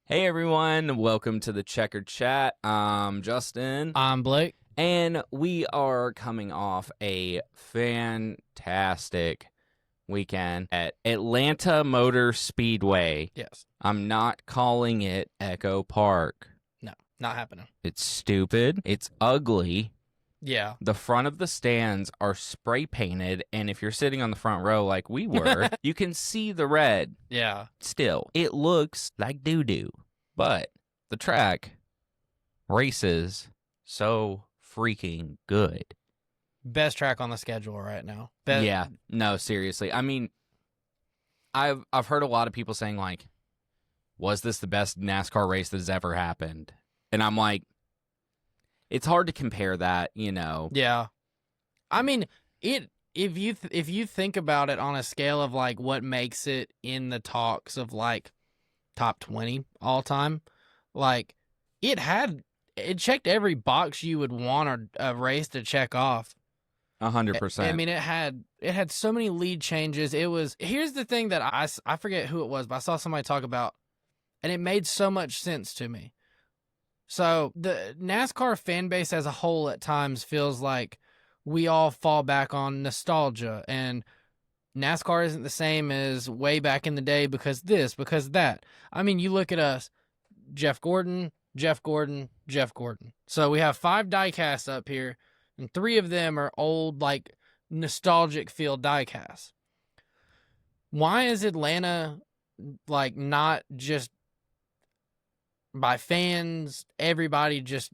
Hey everyone, welcome to the Checkered Chat. I'm Justin. I'm Blake. And we are coming off a fantastic weekend at Atlanta Motor Speedway. Yes. I'm not calling it Echo Park. No, not happening. It's stupid. It's ugly. Yeah. The front of the stands are spray painted, and if you're sitting on the front row like we were, you can see the red. Yeah. Still, it looks like doo-doo, but the track races so freaking good. Best track on the schedule right now. Yeah, no, seriously. I mean, I've heard a lot of people saying, like, was this the best NASCAR race that has ever happened? And I'm like, it's hard to compare that, you know. Yeah. I mean, if you think about it on a scale of like what makes it in the talks of like top 20 all time, like it checked every box you would want a race to check off. 100%. I mean, it had so many lead changes. Here's the thing that I forget who it was, but I saw somebody talk about, and it made so much sense to me. So the NASCAR fan base as a whole at times feels like we all fall back on nostalgia, and NASCAR isn't the same as way back in the day because this, because that. I mean, you look at us, Jeff Gordon, Jeff Gordon, Jeff Gordon. So we have 5 diecasts up here, and 3 of them are old, like, nostalgic feel diecasts. Why is Atlanta, like, not just by fans, everybody just,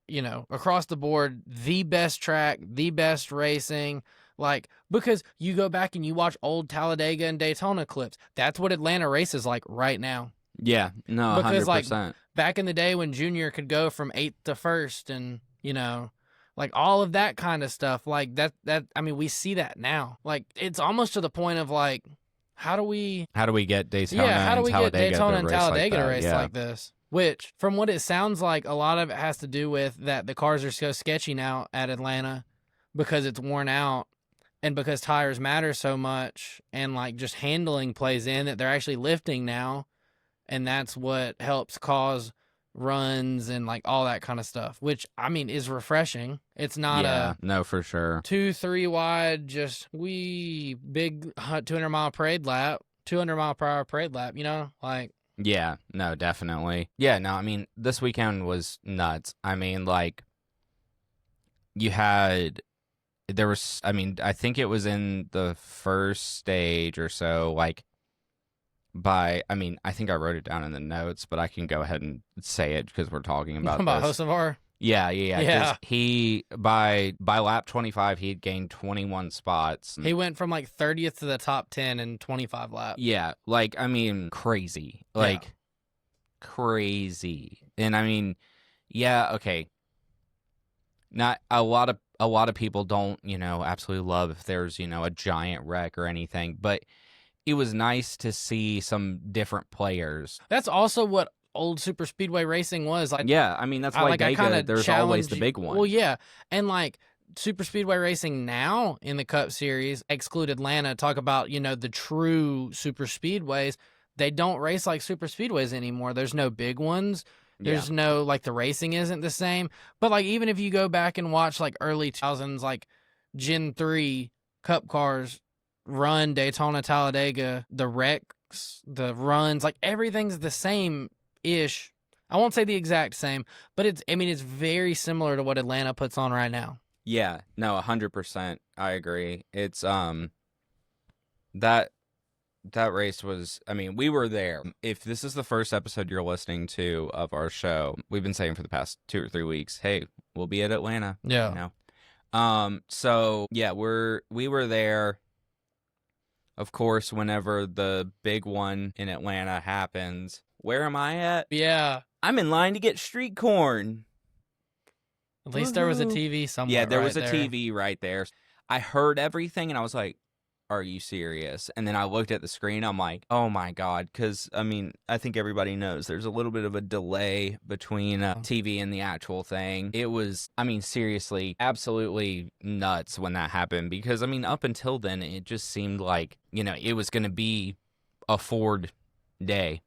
you know, across the board, the best track, the best racing? Like, because you go back and you watch old Talladega and Daytona clips. That's what Atlanta races like right now. Yeah, no, because 100%. Like back in the day when Junior could go from 8th to 1st, and you know, like all of that kind of stuff. Like that. I mean, we see that now. Like it's almost to the point of like, how do we get Daytona? Yeah, how do we get Talladega Daytona and Talladega to like race like this? Which, from what it sounds like, a lot of it has to do with that the cars are so sketchy now at Atlanta because it's worn out and because tires matter so much, and like just handling plays in that they're actually lifting now, and that's what helps cause runs and like all that kind of stuff, which I mean is refreshing. It's not no, for sure. 2-3 wide, just big 200 mile parade lap, 200 mile per hour parade lap, you know, like. Yeah, no, definitely. Yeah, no, I mean, this weekend was nuts. I mean, like, I think it was in the first stage or so, like, I think I wrote it down in the notes, but I can go ahead and say it because we're talking about this. Hocevar? Yeah. Because he, by lap 25, he had gained 21 spots. He went from like 30th to the top 10 in 25 laps. Yeah, like, I mean, crazy. Like, crazy. And I mean, yeah, okay. Not a lot of people don't, you know, absolutely love if there's, you know, a giant wreck or anything, but it was nice to see some different players. That's also what old super speedway racing was like. Yeah, I mean, that's why there's always the big one. Well, yeah, and like super speedway racing now in the Cup Series, exclude Atlanta, talk about, you know, the true super speedways. They don't race like super speedways anymore. There's no big ones. There's no, like, the racing isn't the same. But like, even if you go back and watch like early 2000s, like Gen 3 Cup cars run Daytona, Talladega, the wrecks, the runs, like everything's the same ish. I won't say the exact same, but it's very similar to what Atlanta puts on right now. Yeah, no, 100%. I agree. It's that race was, I mean, we were there. If this is the first episode you're listening to of our show, we've been saying for the past 2 or 3 weeks, hey, we'll be at Atlanta. Yeah. You know? So yeah, we were there. Of course, whenever the big one in Atlanta happens, where am I at? Yeah. I'm in line to get street corn. At least there was a TV somewhere. Yeah, there was a there. TV right there. I heard everything and I was like, are you serious? And then I looked at the screen. I'm like, oh my God. Because, I mean, I think everybody knows there's a little bit of a delay between TV and the actual thing. It was, I mean, seriously, absolutely nuts when that happened. Because, I mean, up until then, it just seemed like, you know, it was going to be a Ford day.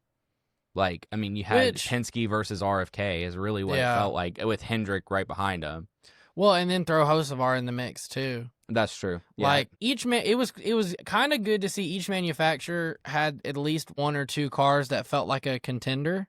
Like, I mean, you had Which, Penske versus RFK is really what it yeah. felt like, with Hendrick right behind him. Well, and then throw Hocevar in the mix too. That's true. Yeah. Like each it was kind of good to see each manufacturer had at least one or two cars that felt like a contender.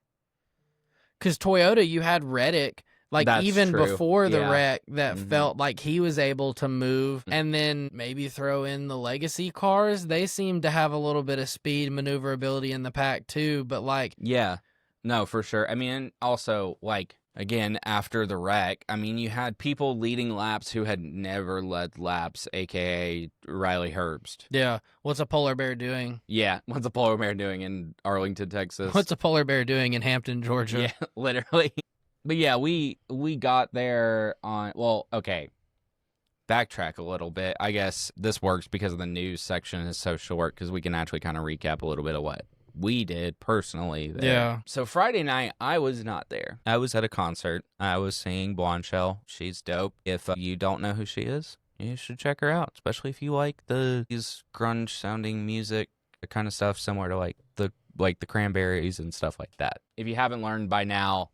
Because Toyota, you had Reddick, like That's even true. before the Yeah. wreck, that Mhm. felt like he was able to move. And then maybe throw in the legacy cars. They seem to have a little bit of speed, maneuverability in the pack too. But like, Yeah. No, for sure. I mean, also, like, again, after the wreck, I mean, you had people leading laps who had never led laps, aka Riley Herbst. yeah, what's a polar bear doing? Yeah, what's a polar bear doing in Arlington, Texas? What's a polar bear doing in Hampton, Georgia? Yeah, literally. But yeah, we got there on, well, okay. Backtrack a little bit. I guess this works because the news section is so short, because we can actually kind of recap a little bit of what we did personally there. Yeah. So Friday night, I was not there. I was at a concert. I was seeing Blonde Shell. She's dope. If you don't know who she is, you should check her out, especially if you like these grunge sounding music, the kind of stuff similar to like the Cranberries and stuff like that. If you haven't learned by now,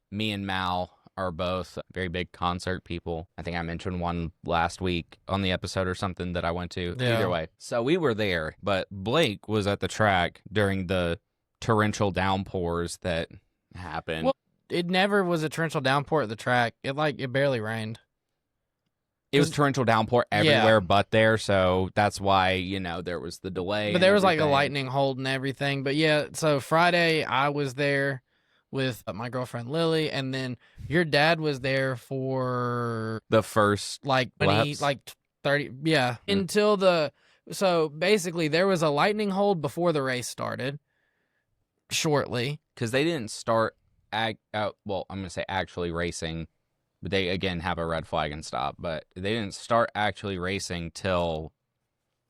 me and Mal are both very big concert people. I think I mentioned one last week on the episode or something that I went to. Yeah. Either way. So we were there, but Blake was at the track during the torrential downpours that happened. Well, it never was a torrential downpour at the track. It barely rained. It was torrential downpour everywhere Yeah. but there, so that's why, there was the delay. But there was like a everything. lightning hold and everything. But yeah, so Friday I was there with my girlfriend Lily, and then your dad was there for The first like 30, yeah, until so basically there was a lightning hold before the race started. Shortly, because they didn't start I'm going to say actually racing, but they again have a red flag and stop, but they didn't start actually racing till,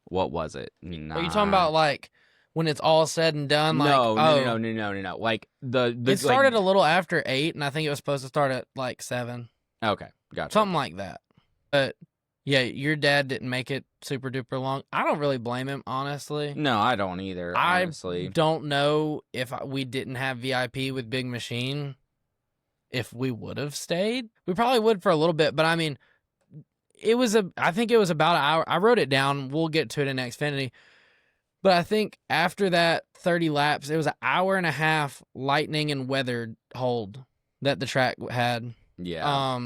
what was it? are you talking about like when it's all said and done? No. Like it started a little after 8, and I think it was supposed to start at like 7. Okay, gotcha. Something like that. But yeah, your dad didn't make it super duper long. I don't really blame him, honestly. No, I don't either, honestly. I don't know if we didn't have VIP with Big Machine, if we would have stayed. We probably would for a little bit, but I mean, I think it was about an hour. I wrote it down. We'll get to it in Xfinity. But I think after that 30 laps, it was an hour and a half lightning and weather hold that the track had. Yeah.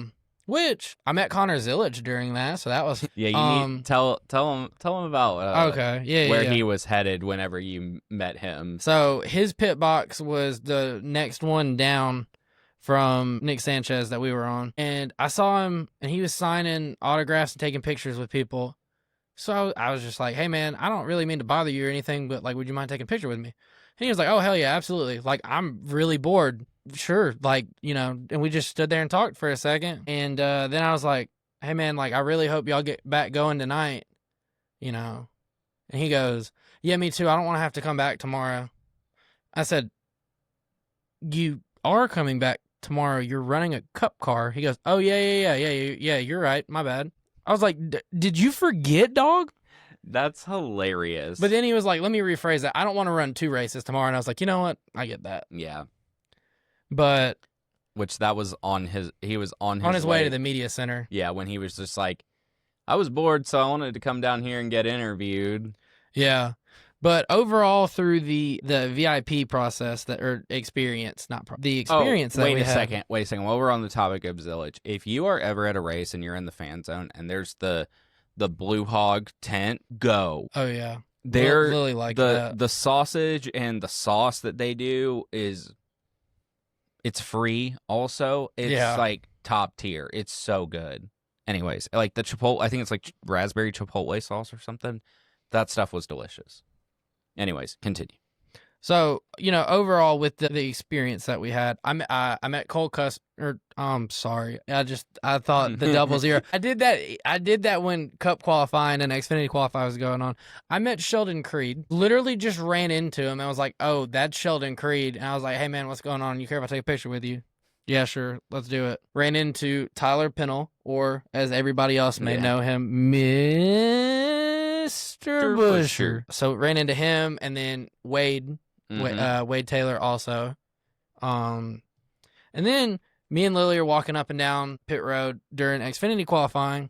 Which I met Connor Zillage during that, so that was Yeah, you need tell him about where he was headed whenever you met him. So his pit box was the next one down from Nick Sanchez that we were on, and I saw him, and he was signing autographs and taking pictures with people. So I was just like, hey, man, I don't really mean to bother you or anything, but, like, would you mind taking a picture with me? And he was like, oh, hell yeah, absolutely. Like, I'm really bored. Sure. Like, and we just stood there and talked for a second. And then I was like, hey, man, like, I really hope y'all get back going tonight, And he goes, yeah, me too. I don't want to have to come back tomorrow. I said, you are coming back tomorrow. You're running a cup car. He goes, oh, yeah, you're right. My bad. I was like, did you forget, dog? That's hilarious. But then he was like, let me rephrase that. I don't want to run 2 races tomorrow. And I was like, you know what? I get that. Yeah. But which that was he was on his way to the media center. Yeah, when he was just like, I was bored, so I wanted to come down here and get interviewed. Yeah. But overall, through the VIP process experience, the experience that we had. Wait a second. While we're on the topic of Zillage, if you are ever at a race and you're in the fan zone and there's the Blue Hog tent, go. Oh yeah, they're really like the sausage and the sauce that they do it's free. Also, it's like top tier. It's so good. Anyways, like the Chipotle, I think it's like raspberry Chipotle sauce or something. That stuff was delicious. Anyways, continue. So, overall with the experience that we had, I met Cole sorry. I thought the double zero. I did that when Cup qualifying and Xfinity qualifying was going on. I met Sheldon Creed, literally just ran into him. I was like, oh, that's Sheldon Creed. And I was like, hey man, what's going on? You care if I take a picture with you? Yeah, sure. Let's do it. Ran into Tyler Pennell, or as everybody else may know him, Mr. Busher. So ran into him, and then Wade. Wade Taylor also. And then me and Lily are walking up and down pit road during Xfinity qualifying,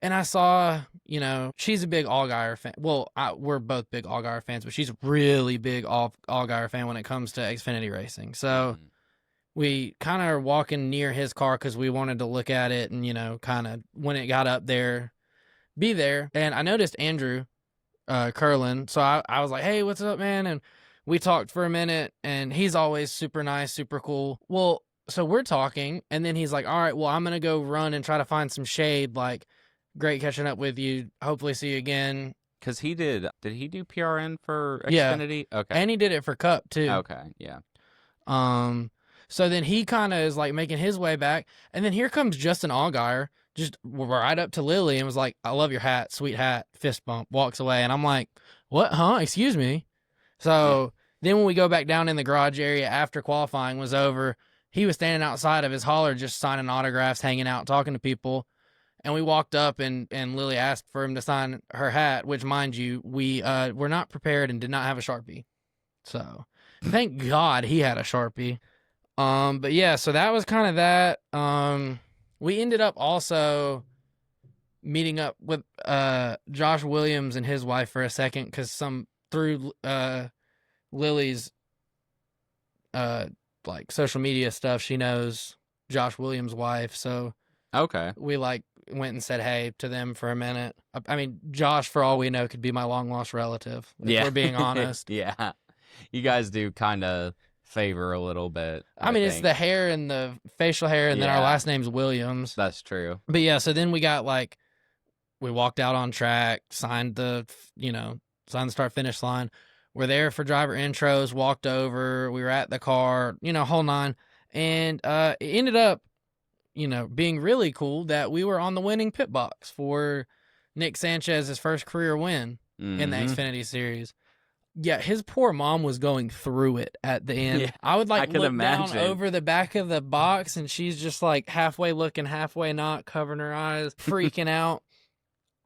and I saw, she's a big Allgaier fan. Well, we're both big Allgaier fans, but she's a really big Allgaier fan when it comes to Xfinity racing. So we kind of are walking near his car because we wanted to look at it and, kind of when it got up there, be there. And I noticed Andrew Curlin. So I was like, hey, what's up, man? And we talked for a minute, and he's always super nice, super cool. Well, so we're talking, and then he's like, all right, well, I'm going to go run and try to find some shade. Like, great catching up with you. Hopefully see you again. Because did he do PRN for Yeah. Xfinity? Okay. And he did it for Cup, too. Okay, yeah. So then he kind of is like making his way back, and then here comes Justin Allgaier, just right up to Lily and was like, I love your hat, sweet hat, fist bump, walks away. And I'm like, what, huh? Excuse me. So then when we go back down in the garage area after qualifying was over, he was standing outside of his hauler just signing autographs, hanging out, talking to people. And we walked up and Lily asked for him to sign her hat, which, mind you, we were not prepared and did not have a Sharpie. So thank God he had a Sharpie. But yeah, so that was kind of that. We ended up also meeting up with Josh Williams and his wife for a second because through Lily's like social media stuff, she knows Josh Williams' wife. So okay, we like went and said hey to them for a minute. I mean, Josh, for all we know, could be my long lost relative. If we're being honest. Yeah, you guys do kind of favor a little bit. I mean, it's the hair and the facial hair, and then our last name's Williams. That's true. But yeah, so then we got we walked out on track, signed the start finish line. We're there for driver intros, walked over, we were at the car, whole nine. And it ended up, being really cool that we were on the winning pit box for Nick Sanchez's first career win in the Xfinity Series. Yeah, his poor mom was going through it at the end. Yeah, I would look down over the back of the box, and she's just like halfway looking, halfway not, covering her eyes, freaking out.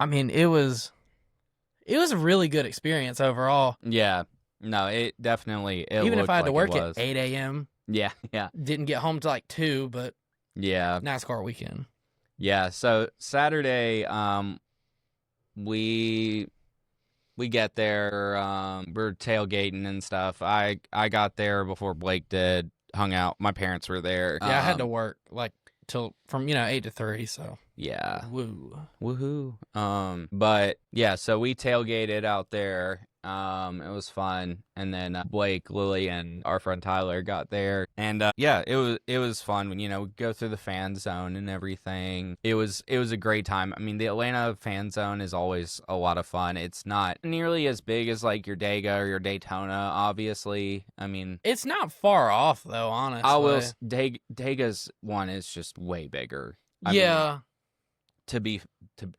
I mean, it was a really good experience overall. Yeah, no, it definitely. Even if I had to work at 8 a.m. Yeah. Didn't get home till 2, but yeah, NASCAR weekend. Yeah, so Saturday, we get there, we're tailgating and stuff. I got there before Blake did, hung out. My parents were there. Yeah, I had to work till from 8 to 3, so yeah. Woohoo. But yeah, so we tailgated out there. It was fun. And then Blake, Lily, and our friend Tyler got there. And yeah, it was fun when we go through the fan zone and everything. It was a great time. I mean, the Atlanta fan zone is always a lot of fun. It's not nearly as big as like your Dega or your Daytona, obviously. I mean, it's not far off though, honestly. Dega's one is just way bigger. I mean, to be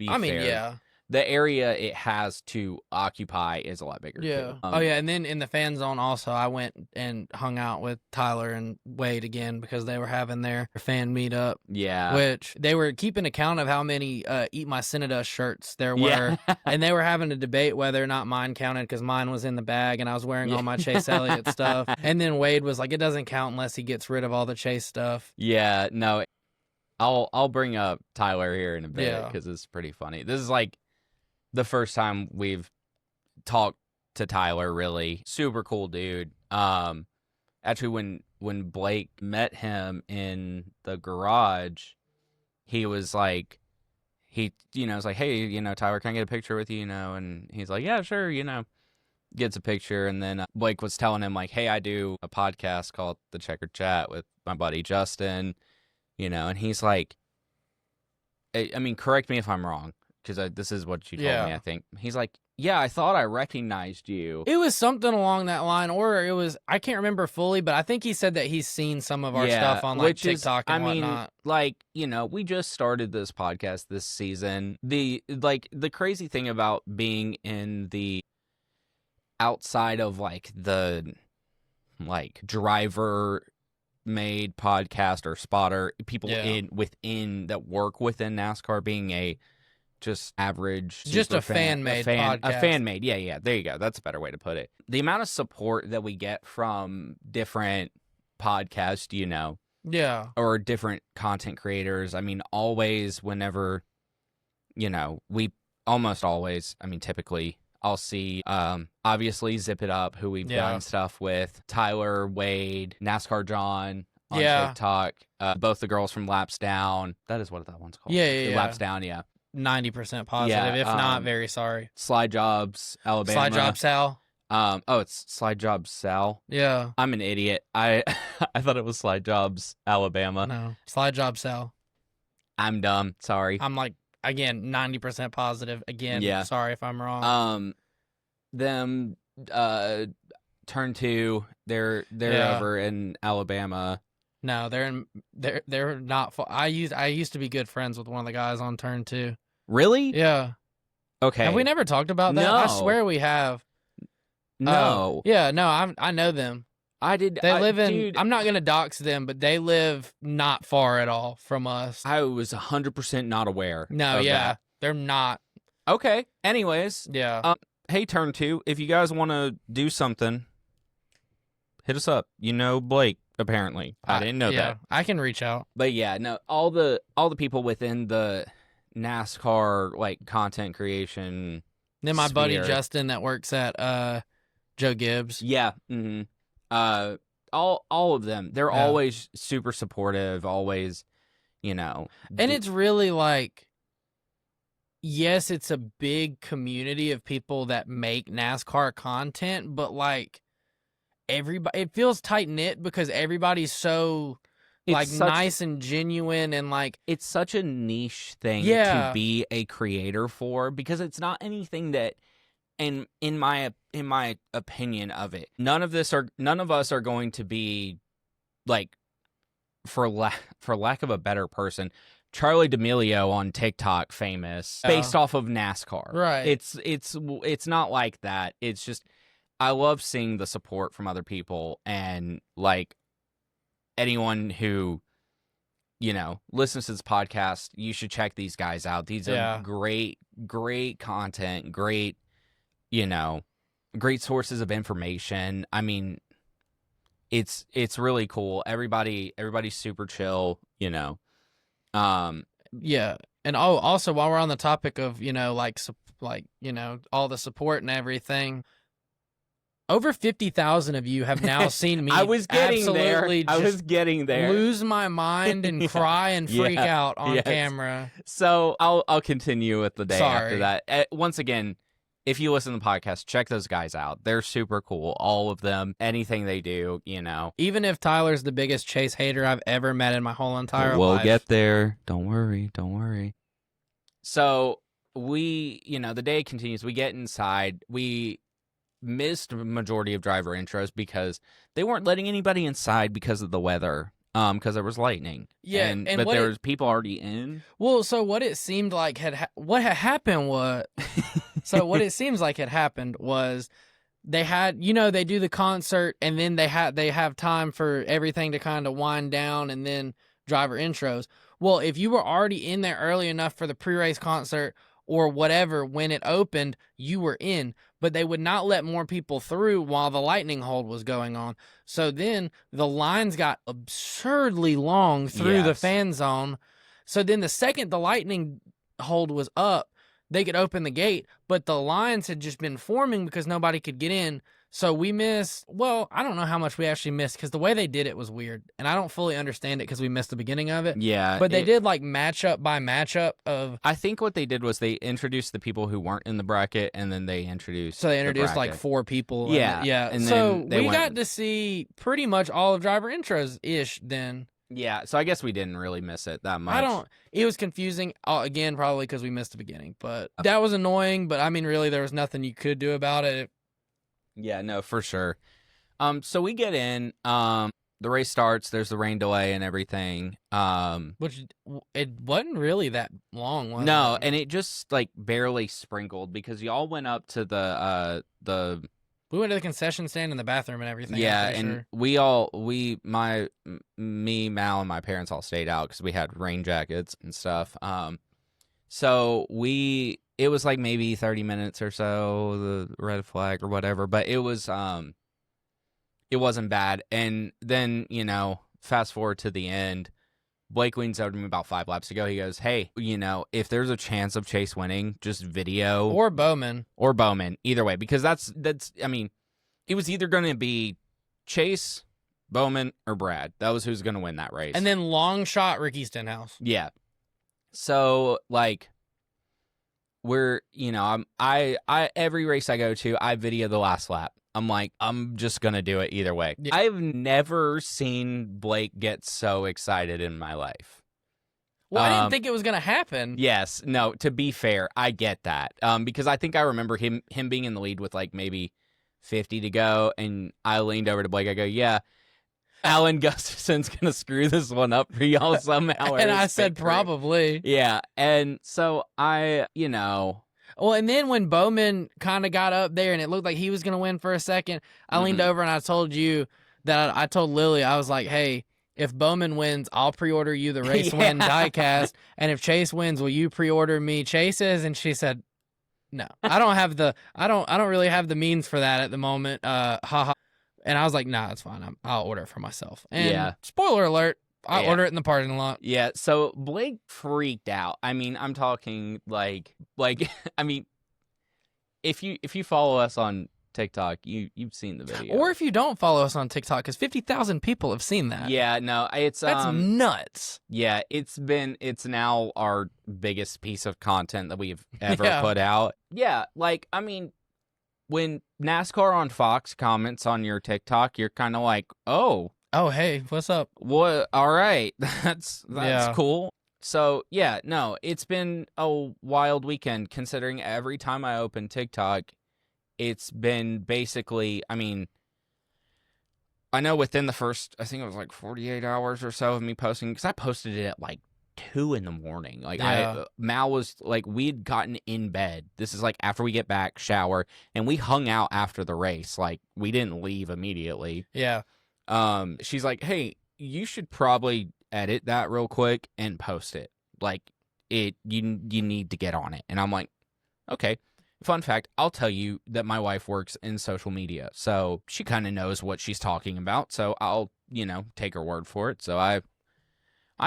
I mean, fair. yeah. The area it has to occupy is a lot bigger. Yeah. Too. Oh, yeah. And then in the fan zone also, I went and hung out with Tyler and Wade again because they were having their fan meetup. Yeah. Which they were keeping account of how many Eat My Cinnadust shirts there were. Yeah. And they were having a debate whether or not mine counted because mine was in the bag and I was wearing all my Chase Elliott stuff. And then Wade was like, it doesn't count unless he gets rid of all the Chase stuff. Yeah. No, I'll bring up Tyler here in a bit because it's pretty funny. This is like the first time we've talked to Tyler, really. Super cool dude. Actually, when Blake met him in the garage, he was like, was like, hey, Tyler, can I get a picture with you, And he's like, yeah, sure, Gets a picture, and then Blake was telling him, like, hey, I do a podcast called The Checkered Chat with my buddy Justin, and he's like, I mean, correct me if I'm wrong, because this is what you told me, I think. He's like, yeah, I thought I recognized you. It was something along that line, or it was, I can't remember fully, but I think he said that he's seen some of our stuff on TikTok and whatnot. We just started this podcast this season. The crazy thing about being in the outside of the driver made podcast or spotter, people within that work within NASCAR, being a just average, just a fan-made podcast. A fan-made, yeah, there you go. That's a better way to put it. The amount of support that we get from different podcast, Yeah. or different content creators. I mean, always, whenever, we almost always, I mean, typically, I'll see, obviously, Zip It Up, who we've done stuff with, Tyler, Wade, NASCAR John on TikTok, both the girls from Laps Down. That is what that one's called. Yeah. Laps Down, yeah. 90% positive. If not, very sorry. Slide Jobs, Alabama. Slide Job Sal. It's Slide Jobs Sal. Yeah. I'm an idiot. I thought it was Slide Jobs Alabama. No, Slide Job Sal. I'm dumb. Sorry. I'm like, again, 90% positive. Again, sorry if I'm wrong. Them Turn 2, they're over in Alabama. No, they're not. I used to be good friends with one of the guys on Turn 2. Really? Yeah. Okay. Have we never talked about that? No. I swear we have. No. Yeah, no, I know them. I did. They live in. Dude, I'm not gonna dox them, but they live not far at all from us. I was 100% not aware. No, of that. they're not. Okay. Anyways. Yeah. Hey, Turn 2, if you guys want to do something, hit us up. Blake, apparently. I didn't know that. I can reach out. But yeah, no, all the people within the NASCAR like content creation. Then my buddy sphere. Justin that works at Joe Gibbs. Yeah. Mm-hmm. All of them. They're always super supportive, always, And it's really like, yes, it's a big community of people that make NASCAR content, but like everybody, it feels tight knit because everybody's so nice and genuine, and like it's such a niche thing to be a creator for, because it's not anything that, and in my opinion of it, none of us are going to be like, for lack of a better person, Charlie D'Amelio on TikTok famous based off of NASCAR. Right. It's not like that. It's just, I love seeing the support from other people, and like anyone who, listens to this podcast, you should check these guys out. These are great content, great sources of information. I mean, it's really cool. Everybody's super chill, Yeah, and also while we're on the topic of all the support and everything, over 50,000 of you have now seen me. I was getting there. Lose my mind and cry and freak out on camera. So I'll continue with the day after Sorry. that. Once again, if you listen to the podcast, check those guys out. They're super cool. All of them. Anything they do, Even if Tyler's the biggest Chase hater I've ever met in my whole entire life. We'll get there. Don't worry. So we, the day continues. We get inside. We missed a majority of driver intros because they weren't letting anybody inside because of the weather. Because there was lightning. Yeah, but there was people already in. Well, so what it seemed like what had happened was, what it seems like had happened was, they had, they do the concert, and then they have time for everything to kind of wind down, and then driver intros. Well, if you were already in there early enough for the pre-race concert or whatever, when it opened, you were in. But they would not let more people through while the lightning hold was going on. So then the lines got absurdly long through the fan zone. So then the second the lightning hold was up, they could open the gate, but the lines had just been forming because nobody could get in. So we missed, I don't know how much we actually missed, because the way they did it was weird, and I don't fully understand it because we missed the beginning of it. Yeah. But they did like matchup by matchup of... I think what they did was they introduced the people who weren't in the bracket, and then they introduced... So they introduced like 4 people. Yeah. And so we got to see pretty much all of driver intros-ish then. Yeah, so I guess we didn't really miss it that much. It was confusing, again, probably because we missed the beginning, but that was annoying, but I mean, really, there was nothing you could do about it. Yeah, no, for sure. So we get in, the race starts, there's the rain delay and everything. Which, it wasn't really that long, was it? No, and it just, like, barely sprinkled, because y'all went up to the... We went to the concession stand in the bathroom and everything. Yeah, and me, Mal, and my parents all stayed out because we had rain jackets and stuff. So it was like maybe 30 minutes or so, the red flag or whatever, but it was it wasn't bad. And then, you know, fast forward to the end, Blake leans over to me about 5 laps ago. He goes, hey, you know, if there's a chance of Chase winning, just video. Or Bowman. Or Bowman, either way. Because that's I mean, it was either going to be Chase, Bowman, or Brad. That was who's going to win that race. And then long shot Ricky Stenhouse. Yeah. So, like, we're, you know, I every race I go to, I video the last lap. I'm like, I'm just going to do it either way. Yeah. I've never seen Blake get so excited in my life. Well, I didn't think it was going to happen. Yes. No, to be fair, I get that. Because I think I remember him being in the lead with like maybe 50 to go, and I leaned over to Blake. I go, yeah, Alan Gustafson's going to screw this one up for y'all somehow. And I said, probably. Yeah. And so I, you know... Well, and then when Bowman kind of got up there and it looked like he was going to win for a second, I leaned over and I told you that I told Lily, I was like, hey, if Bowman wins, I'll pre-order you the race win diecast. And if Chase wins, will you pre-order me Chase's? And she said, no, I don't really have the means for that at the moment. Haha. And I was like, nah, it's fine. I'll order it for myself. And spoiler alert, I order it in the parking lot. Yeah, so Blake freaked out. I mean, I'm talking like I mean, if you follow us on TikTok, you've seen the video. Or if you don't follow us on TikTok, because 50,000 people have seen that. Yeah, no, that's nuts. Yeah, it's now our biggest piece of content that we've ever put out. Yeah, like, I mean, when NASCAR on Fox comments on your TikTok, you're kind of like, oh, hey, what's up? What? All right, that's cool. So yeah, no, it's been a wild weekend considering every time I open TikTok, it's been basically, I mean, I know within the first, I think it was like 48 hours or so of me posting, because I posted it at like 2 a.m. Like Mal was like, we'd gotten in bed. This is like after we get back, shower, and we hung out after the race. Like, we didn't leave immediately. Yeah. She's like, hey, you should probably edit that real quick and post it. Like, you need to get on it. And I'm like, okay. Fun fact, I'll tell you that my wife works in social media, so she kind of knows what she's talking about. So I'll, you know, take her word for it. So I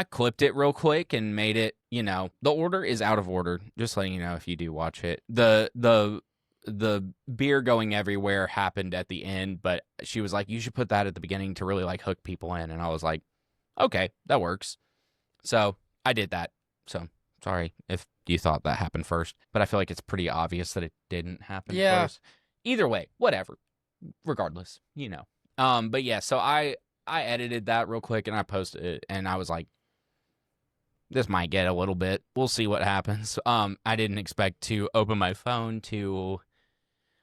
clipped it real quick and made it, you know, the order is out of order. Just letting you know if you do watch it. The beer going everywhere happened at the end, but she was like, you should put that at the beginning to really like hook people in. And I was like, okay, that works. So I did that. So sorry if you thought that happened first, but I feel like it's pretty obvious that it didn't happen first. Either way, whatever. Regardless, you know. But yeah, so I edited that real quick and I posted it, and I was like, this might get a little bit. We'll see what happens. I didn't expect to open my phone to...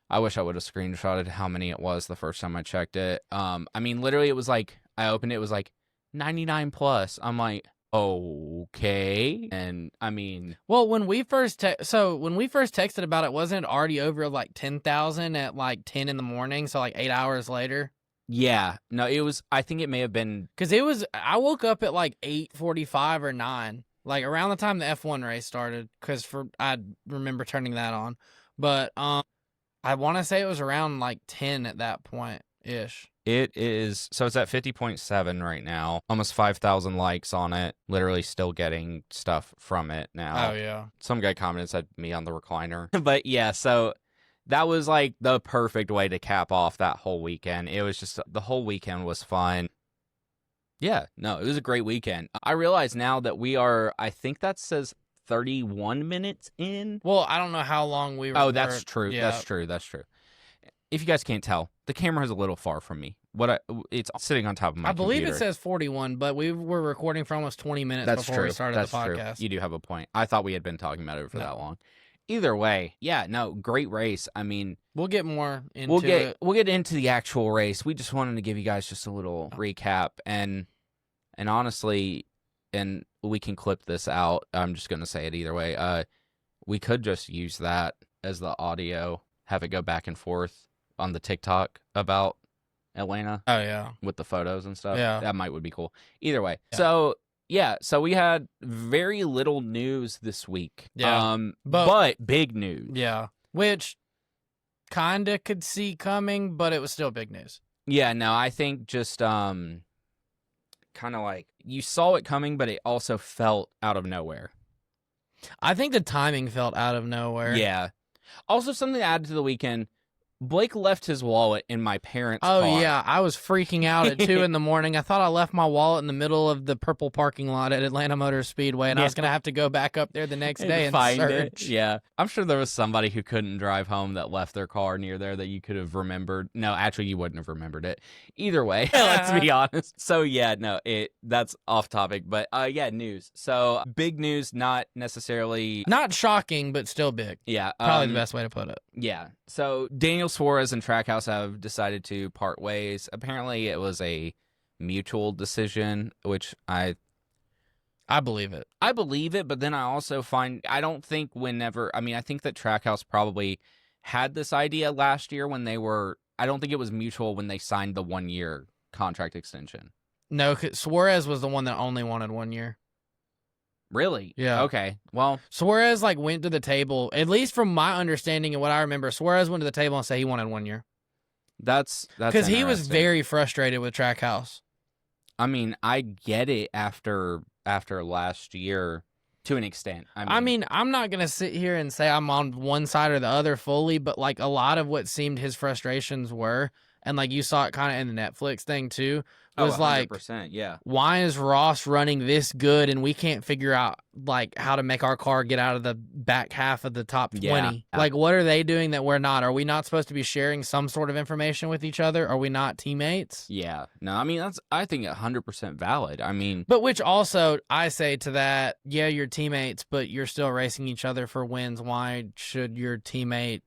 I wish I would have screenshotted how many it was the first time I checked it. I mean, literally, it was like, I opened it, it was like 99 plus. I'm like, okay. And I mean... Well, when we first texted about it, wasn't it already over like 10,000 at like 10 in the morning? So like 8 hours later? Yeah. No, it was, I think it may have been... Because I woke up at like 8:45 or 9, like around the time the F1 race started, because I remember turning that on. But I want to say it was around like 10 at that point-ish. It is, so it's at 50.7 right now. Almost 5,000 likes on it. Literally still getting stuff from it now. Oh, yeah. Some guy commented, said me on the recliner. But yeah, so that was like the perfect way to cap off that whole weekend. It was just, the whole weekend was fun. Yeah, no, it was a great weekend. I realize now that we are, I think that says 31 minutes in. Well, I don't know how long we were. Oh, that's true. Yeah. That's true. If you guys can't tell, the camera is a little far from me. It's sitting on top of my computer. I believe it says 41, but we were recording for almost 20 minutes before we started the podcast. True. You do have a point. I thought we had been talking about it for that long. Either way, yeah, no, great race. I mean, we'll get more into it. We'll get into the actual race. We just wanted to give you guys just a little recap, and honestly, and we can clip this out. I'm just gonna say it either way. We could just use that as the audio, have it go back and forth on the TikTok about Atlanta. Oh yeah, with the photos and stuff. Yeah, that would be cool. Either way, so we had very little news this week. Yeah, but big news. Yeah, which kinda could see coming, but it was still big news. Yeah, no, I think just kind of like you saw it coming, but it also felt out of nowhere. I think the timing felt out of nowhere. Yeah. Also, something to add to the weekend, Blake left his wallet in my parents' Oh, car. yeah. I was freaking out at 2 in the morning. I thought I left my wallet in the middle of the purple parking lot at Atlanta Motor Speedway, and I was going to have to go back up there the next day and find search. it. Yeah. I'm sure there was somebody who couldn't drive home that left their car near there that you could have remembered. No, actually, you wouldn't have remembered it. Either way, let's be honest. So, yeah, no, that's off topic. But, yeah, news. So, big news, not necessarily... Not shocking, but still big. Yeah. Probably the best way to put it. Yeah. So Daniel Suarez and Trackhouse have decided to part ways. Apparently, it was a mutual decision, which I believe it. I believe it, but then I also I think that Trackhouse probably had this idea last year when I don't think it was mutual when they signed the 1-year contract extension. No, 'cause Suarez was the one that only wanted 1 year. Really? Yeah. Okay. Well, Suarez went to the table, at least from my understanding and what I remember. Suarez went to the table and said he wanted 1 year that's because he was interesting. very frustrated with Trackhouse. I mean, I get it after last year to an extent. I mean, I'm not gonna sit here and say I'm on one side or the other fully, but a lot of what seemed his frustrations were, and you saw it kind of in the Netflix thing too, was 100%, yeah. Why is Ross running this good and we can't figure out how to make our car get out of the back half of the top 20? Yeah. What are they doing that we're not? Are we not supposed to be sharing some sort of information with each other? Are we not teammates? Yeah. No, I mean, I think 100% valid. I mean, but which also I say to that, yeah, you're teammates, but you're still racing each other for wins. Why should your teammate?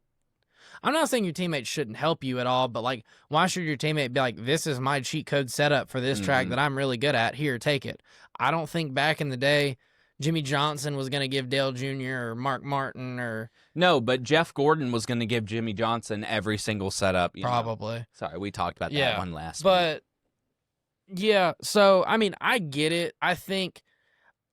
I'm not saying your teammate shouldn't help you at all, but why should your teammate be this is my cheat code setup for this track that I'm really good at. Here, take it. I don't think back in the day Jimmy Johnson was going to give Dale Jr. or Mark Martin or... No, but Jeff Gordon was going to give Jimmy Johnson every single setup. Probably. Sorry, we talked about that one last week. But, yeah, so, I mean, I get it. I think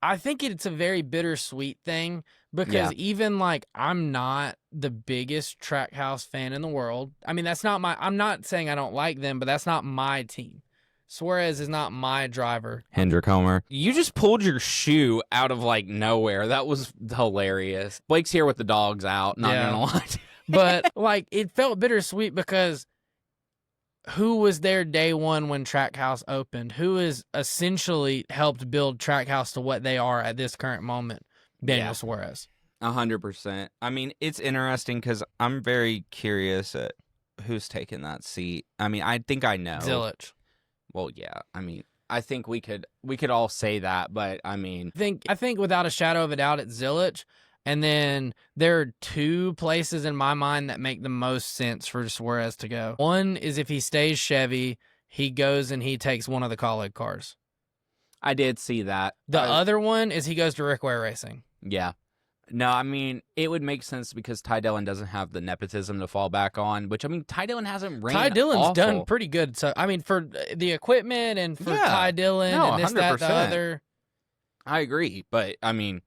it's a very bittersweet thing because even I'm not the biggest Trackhouse fan in the world. I mean, I'm not saying I don't like them, but that's not my team. Suarez is not my driver. Hendrick Homer. You just pulled your shoe out of nowhere. That was hilarious. Blake's here with the dogs out, not gonna lie. But it felt bittersweet because who was there day one when Trackhouse opened? Who has essentially helped build Trackhouse to what they are at this current moment? Daniel Suarez. 100%. I mean, it's interesting because I'm very curious at who's taking that seat. I mean, I think I know. Zilic. Well, yeah. I mean, I think we could all say that, but I mean, I think without a shadow of a doubt, it's Zilic. And then there are 2 places in my mind that make the most sense for Suarez to go. One is if he stays Chevy, he goes and he takes one of the Colleague cars. I did see that. The other one is he goes to Rick Ware Racing. Yeah. No, I mean, it would make sense because Ty Dillon doesn't have the nepotism to fall back on, which, I mean, Ty Dillon hasn't ran Ty Dillon's awful. done pretty good. So, I mean, for the equipment and for Ty Dillon and this, 100%. That, the other. I agree, but, I mean,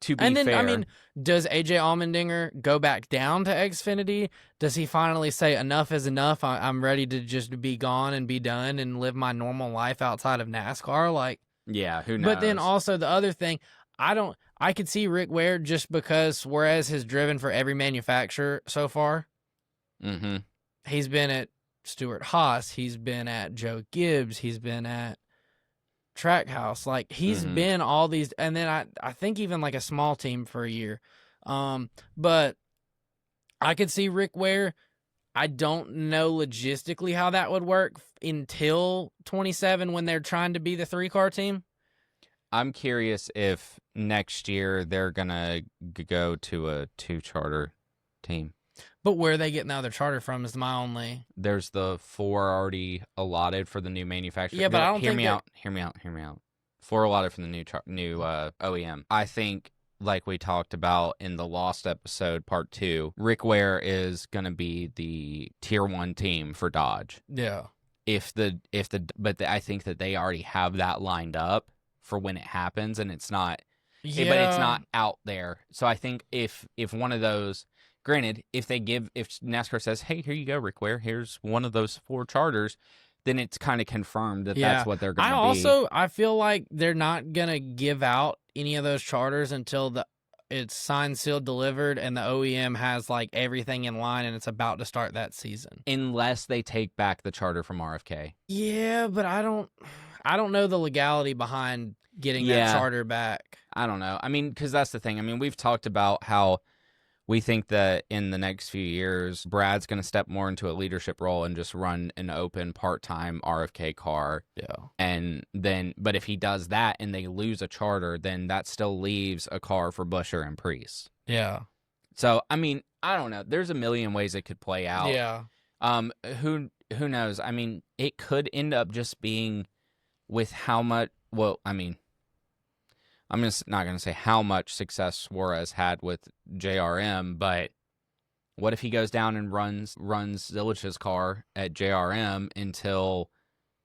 to be fair. And then, fair, I mean, does AJ Allmendinger go back down to Xfinity? Does he finally say enough is enough? I'm ready to just be gone and be done and live my normal life outside of NASCAR? Yeah, who knows? But then also the other thing, I could see Rick Ware just because Suarez has driven for every manufacturer so far. Mm-hmm. He's been at Stuart Haas. He's been at Joe Gibbs. He's been at Trackhouse. He's been all these, and then I think even a small team for a year. But I could see Rick Ware. I don't know logistically how that would work until 27 when they're trying to be the 3-car team. I'm curious if next year they're going to go to a 2-charter team. But where are they getting the other charter from is my only... There's the 4 already allotted for the new manufacturer. Yeah, but I don't Hear think me out. 4 allotted for the new OEM. I think, like we talked about in the Lost episode, part 2, Rick Ware is going to be the Tier 1 team for Dodge. Yeah. But I think that they already have that lined up for when it happens, and it's not, but it's not out there. So I think if one of those, Granted, if NASCAR says, "Hey, here you go, Rick Ware. Here's one of those 4 charters," then it's kind of confirmed that that's what they're going to be. I feel like they're not going to give out any of those charters until it's signed, sealed, delivered, and the OEM has like everything in line and it's about to start that season. Unless they take back the charter from RFK. Yeah, but I don't know the legality behind getting that charter back. I don't know. I mean, because that's the thing. I mean, we've talked about how we think that in the next few years, Brad's going to step more into a leadership role and just run an open part-time RFK car. Yeah. And then, but if he does that and they lose a charter, then that still leaves a car for Buescher and Priest. Yeah. So, I mean, I don't know. There's a million ways it could play out. Yeah. Who knows? I mean, it could end up just being with how much, well, I mean, I'm just not going to say how much success Suarez had with JRM, but what if he goes down and runs Zilich's car at JRM until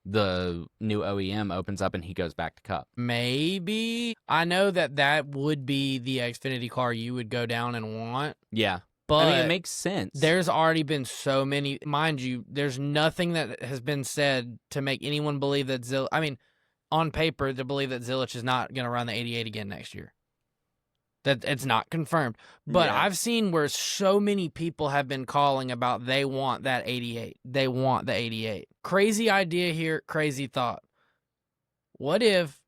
the new OEM opens up and he goes back to Cup? Maybe. I know that would be the Xfinity car you would go down and want. Yeah. But I mean, it makes sense. There's already been so many. Mind you, there's nothing that has been said to make anyone believe that on paper, to believe that Zilich is not going to run the 88 again next year. That it's not confirmed. But Yeah. I've seen where so many people have been calling about they want that 88. They want the 88. Crazy idea here, crazy thought. What if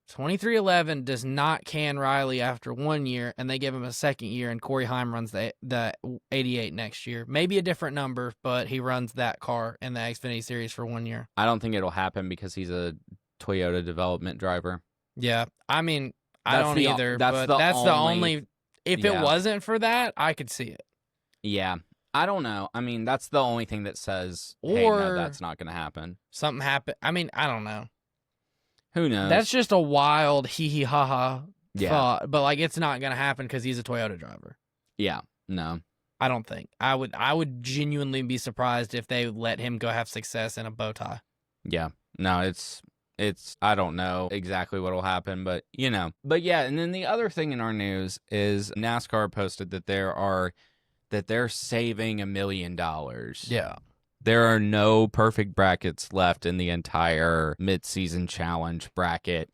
2311 does not can Riley after 1 year and they give him a second year and Corey Heim runs the 88 next year? Maybe a different number, but he runs that car in the Xfinity Series for 1 year. I don't think it'll happen because he's a Toyota development driver. Yeah, I mean, I don't either. That's the only. If it wasn't for that, I could see it. Yeah, I don't know. I mean, that's the only thing that says, hey, no, that's not going to happen. Something happened. I mean, I don't know. Who knows? That's just a wild hee ha ha thought. But like, it's not going to happen because he's a Toyota driver. Yeah, no, I don't think. I would genuinely be surprised if they let him go have success in a bow tie. Yeah, no, it's. I don't know exactly what will happen, but you know. But yeah, and then the other thing in our news is NASCAR posted that they're saving $1 million. Yeah. There are no perfect brackets left in the entire mid-season challenge bracket.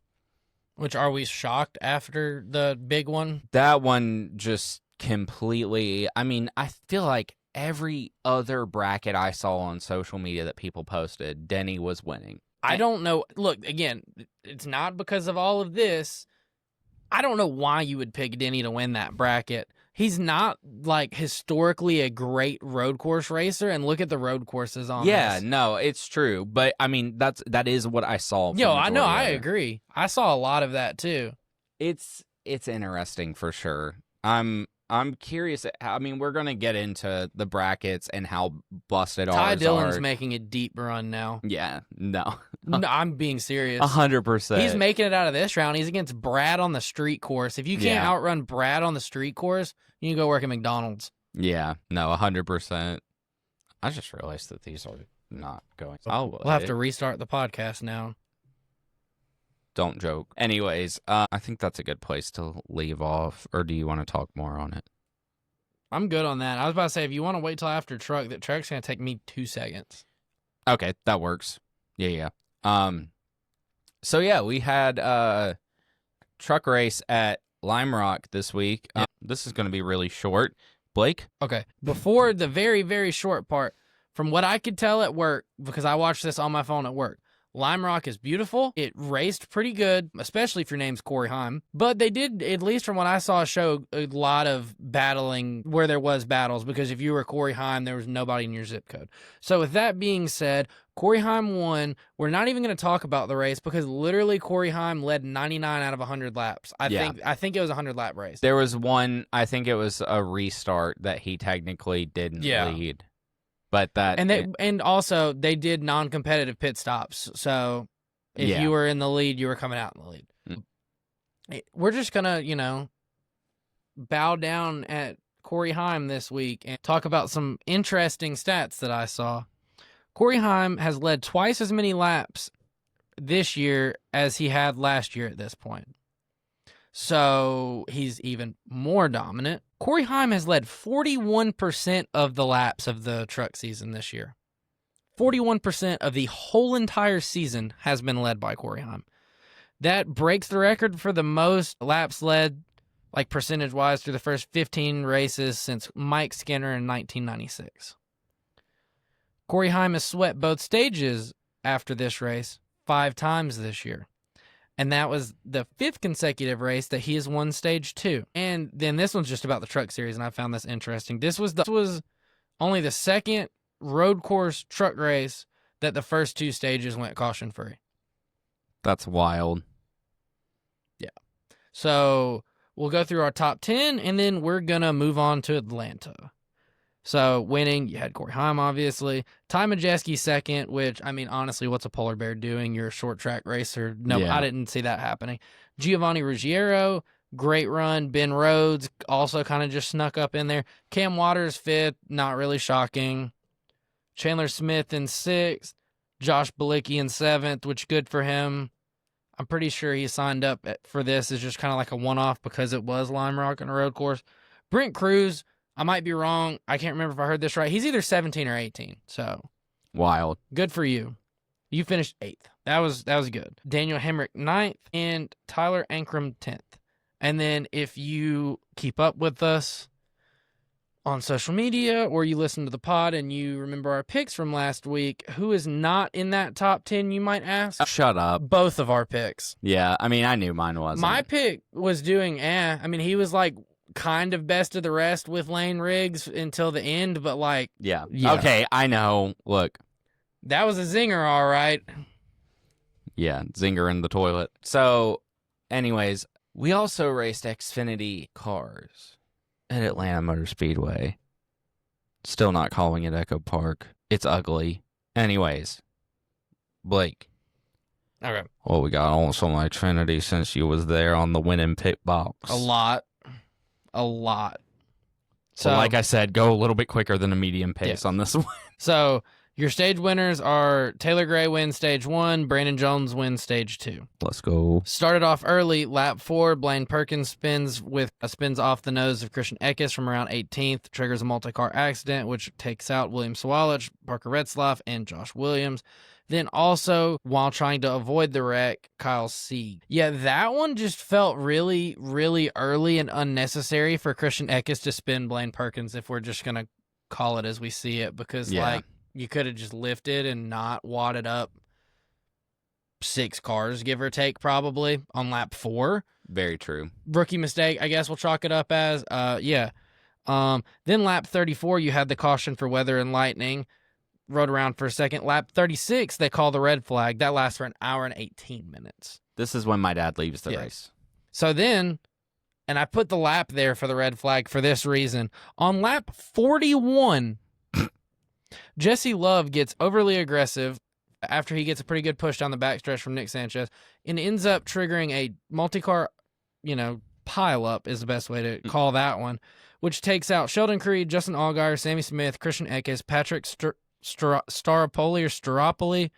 Which, are we shocked after the big one? That one just completely, I mean, I feel like every other bracket I saw on social media that people posted, Denny was winning. I don't know. Look, again, it's not because of all of this. I don't know why you would pick Denny to win that bracket. He's not, like, historically a great road course racer, and look at the road courses on this. No, it's true. But, I mean, that is what I saw. Yo, I know, I agree. I saw a lot of that, too. It's interesting for sure. I'm curious. I mean, we're going to get into the brackets and how busted ours are. Ty Dillon's making a deep run now. Yeah, no. No, I'm being serious. 100%. He's making it out of this round. He's against Brad on the street course. If you can't outrun Brad on the street course, you can go work at McDonald's. Yeah, no, 100%. I just realized that these are not going. We'll have to restart the podcast now. Don't joke. Anyways, I think that's a good place to leave off. Or do you want to talk more on it? I'm good on that. I was about to say, if you want to wait till after truck, that truck's going to take me 2 seconds. Okay, that works. Yeah. So yeah, we had a truck race at Lime Rock this week. This is going to be really short. Blake? Okay. Before the very, very short part, from what I could tell at work, because I watched this on my phone at work, Lime Rock is beautiful. It raced pretty good, especially if your name's Corey Heim. But they did, at least from what I saw, show a lot of battling where there was battles, because if you were Corey Heim, there was nobody in your zip code. So with that being said, Corey Heim won. We're not even going to talk about the race because literally Corey Heim led 99 out of 100 laps. I think it was a 100-lap race. There was one, I think it was a restart that he technically didn't lead. But and also they did non-competitive pit stops. So if you were in the lead, you were coming out in the lead. We're just gonna, bow down at Corey Heim this week and talk about some interesting stats that I saw. Corey Heim has led twice as many laps this year as he had last year at this point. So he's even more dominant. Corey Heim has led 41% of the laps of the truck season this year. 41% of the whole entire season has been led by Corey Heim. That breaks the record for the most laps led, like percentage-wise, through the first 15 races since Mike Skinner in 1996. Corey Heim has swept both stages after this race 5 times this year. And that was the 5th consecutive race that he has won stage 2. And then this one's just about the truck series, and I found this interesting. This was only the second road course truck race that the first 2 stages went caution-free. That's wild. Yeah. So we'll go through our top 10, and then we're going to move on to Atlanta. So winning, you had Corey Heim, obviously. Ty Majeski second, which, I mean, honestly, what's a polar bear doing? You're a short track racer. No, Yeah. I didn't see that happening. Giovanni Ruggiero, great run. Ben Rhodes also kind of just snuck up in there. Cam Waters fifth, not really shocking. Chandler Smith in 6th. Josh Bilicki in 7th, which good for him. I'm pretty sure he signed up for this as just kind of like a one-off because it was Lime Rock and a road course. Brent Cruz, I might be wrong. I can't remember if I heard this right. He's either 17 or 18. So Wild. good for you. You finished 8th. That was good. Daniel Hemrick 9th and Tyler Ankrum 10th. And then if you keep up with us on social media or you listen to the pod and you remember our picks from last week, who is not in that top 10, you might ask? Shut up. Both of our picks. Yeah, I mean, I knew mine wasn't. My pick was doing I mean, he was like kind of best of the rest with Lane Riggs until the end, but like... Yeah. Yeah. Okay, I know. Look. That was a zinger, all right. Yeah, zinger in the toilet. So, anyways, we also raced Xfinity cars at Atlanta Motor Speedway. Still not calling it Echo Park. It's ugly. Anyways, Blake. Okay. What we got on some Xfinity since you was there on the winning pit box? A lot. So, like I said, go a little bit quicker than a medium pace on this one. So, your stage winners are Taylor Gray wins stage 1, Brandon Jones wins stage 2. Let's go. Started off early, lap 4, Blaine Perkins spins off the nose of Christian Eckes from around 18th, triggers a multi-car accident, which takes out William Sawalich, Parker Retzlaff, and Josh Williams. Then also, while trying to avoid the wreck, Kyle Sieg. Yeah, that one just felt really, really early and unnecessary for Christian Eckes to spin Blaine Perkins, if we're just going to call it as we see it, because you could have just lifted and not wadded up 6 cars, give or take, probably, on lap 4. Very true. Rookie mistake, I guess we'll chalk it up as. Then lap 34, you had the caution for weather and lightning. Rode around for a second. Lap 36, they call the red flag. That lasts for an hour and 18 minutes. This is when my dad leaves the race. So then, and I put the lap there for the red flag for this reason. On lap 41, Jesse Love gets overly aggressive after he gets a pretty good push down the backstretch from Nick Sanchez and ends up triggering a multi-car, pile up is the best way to call that one, which takes out Sheldon Creed, Justin Allgaier, Sammy Smith, Christian Eckes, Patrick Staropoli or Staropoli.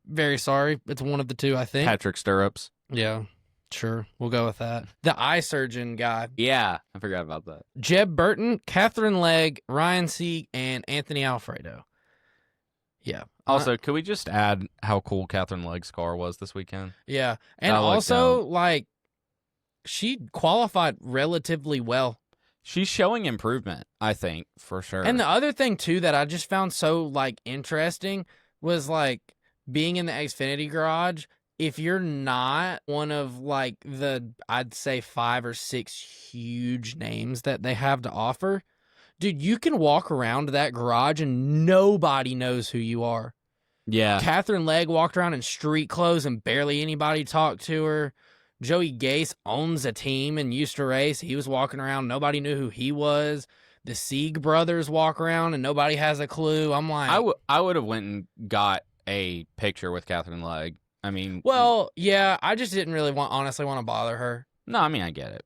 Very sorry. It's one of the two, I think. Patrick Stirrups. Yeah, sure. We'll go with that. The eye surgeon guy. Yeah, I forgot about that. Jeb Burton, Catherine Legg, Ryan Sieg, and Anthony Alfredo. Yeah. Also, could we just add how cool Catherine Legg's car was this weekend? Yeah. And also, she qualified relatively well. She's showing improvement, I think, for sure. And the other thing, too, that I just found so, interesting was, being in the Xfinity garage. If you're not one of, I'd say 5 or 6 huge names that they have to offer, dude, you can walk around that garage and nobody knows who you are. Yeah. Catherine Legg walked around in street clothes and barely anybody talked to her. Joey Gase owns a team and used to race. He was walking around. Nobody knew who he was. The Sieg brothers walk around and nobody has a clue. I'm like... I would have went and got a picture with Catherine Legg. I mean... Well, yeah, I just didn't really honestly want to bother her. No, I mean, I get it.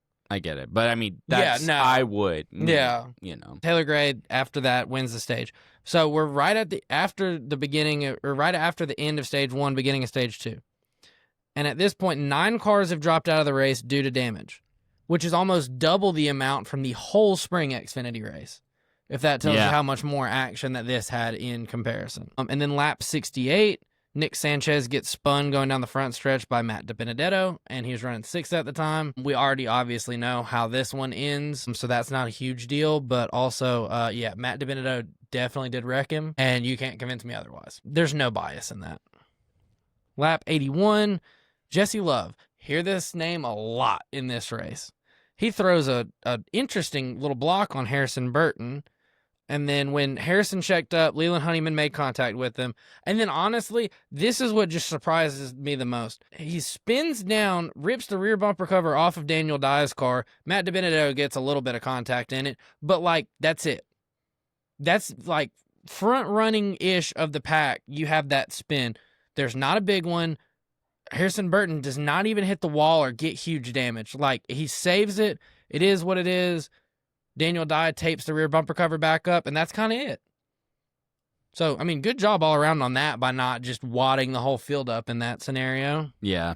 But, I mean, I would. Yeah. Taylor Gray, after that, wins the stage. So we're right after the end of stage 1, beginning of stage 2. And at this point, 9 cars have dropped out of the race due to damage, which is almost double the amount from the whole spring Xfinity race, if that tells you how much more action that this had in comparison. And then lap 68, Nick Sanchez gets spun going down the front stretch by Matt DiBenedetto, and he was running 6th at the time. We already obviously know how this one ends, so that's not a huge deal, but also, Matt DiBenedetto definitely did wreck him, and you can't convince me otherwise. There's no bias in that. Lap 81, Jesse Love. Hear this name a lot in this race. He throws a interesting little block on Harrison Burton, and then when Harrison checked up, Leland Honeyman made contact with him. And then, honestly, this is what just surprises me the most. He spins down, rips the rear bumper cover off of Daniel Dye's car. Matt DiBenedetto gets a little bit of contact in it, but, that's it. That's, front-running-ish of the pack. You have that spin. There's not a big one. Harrison Burton does not even hit the wall or get huge damage. He saves it. It is what it is. Daniel Dye tapes the rear bumper cover back up, and that's kind of it. So, good job all around on that by not just wadding the whole field up in that scenario. Yeah.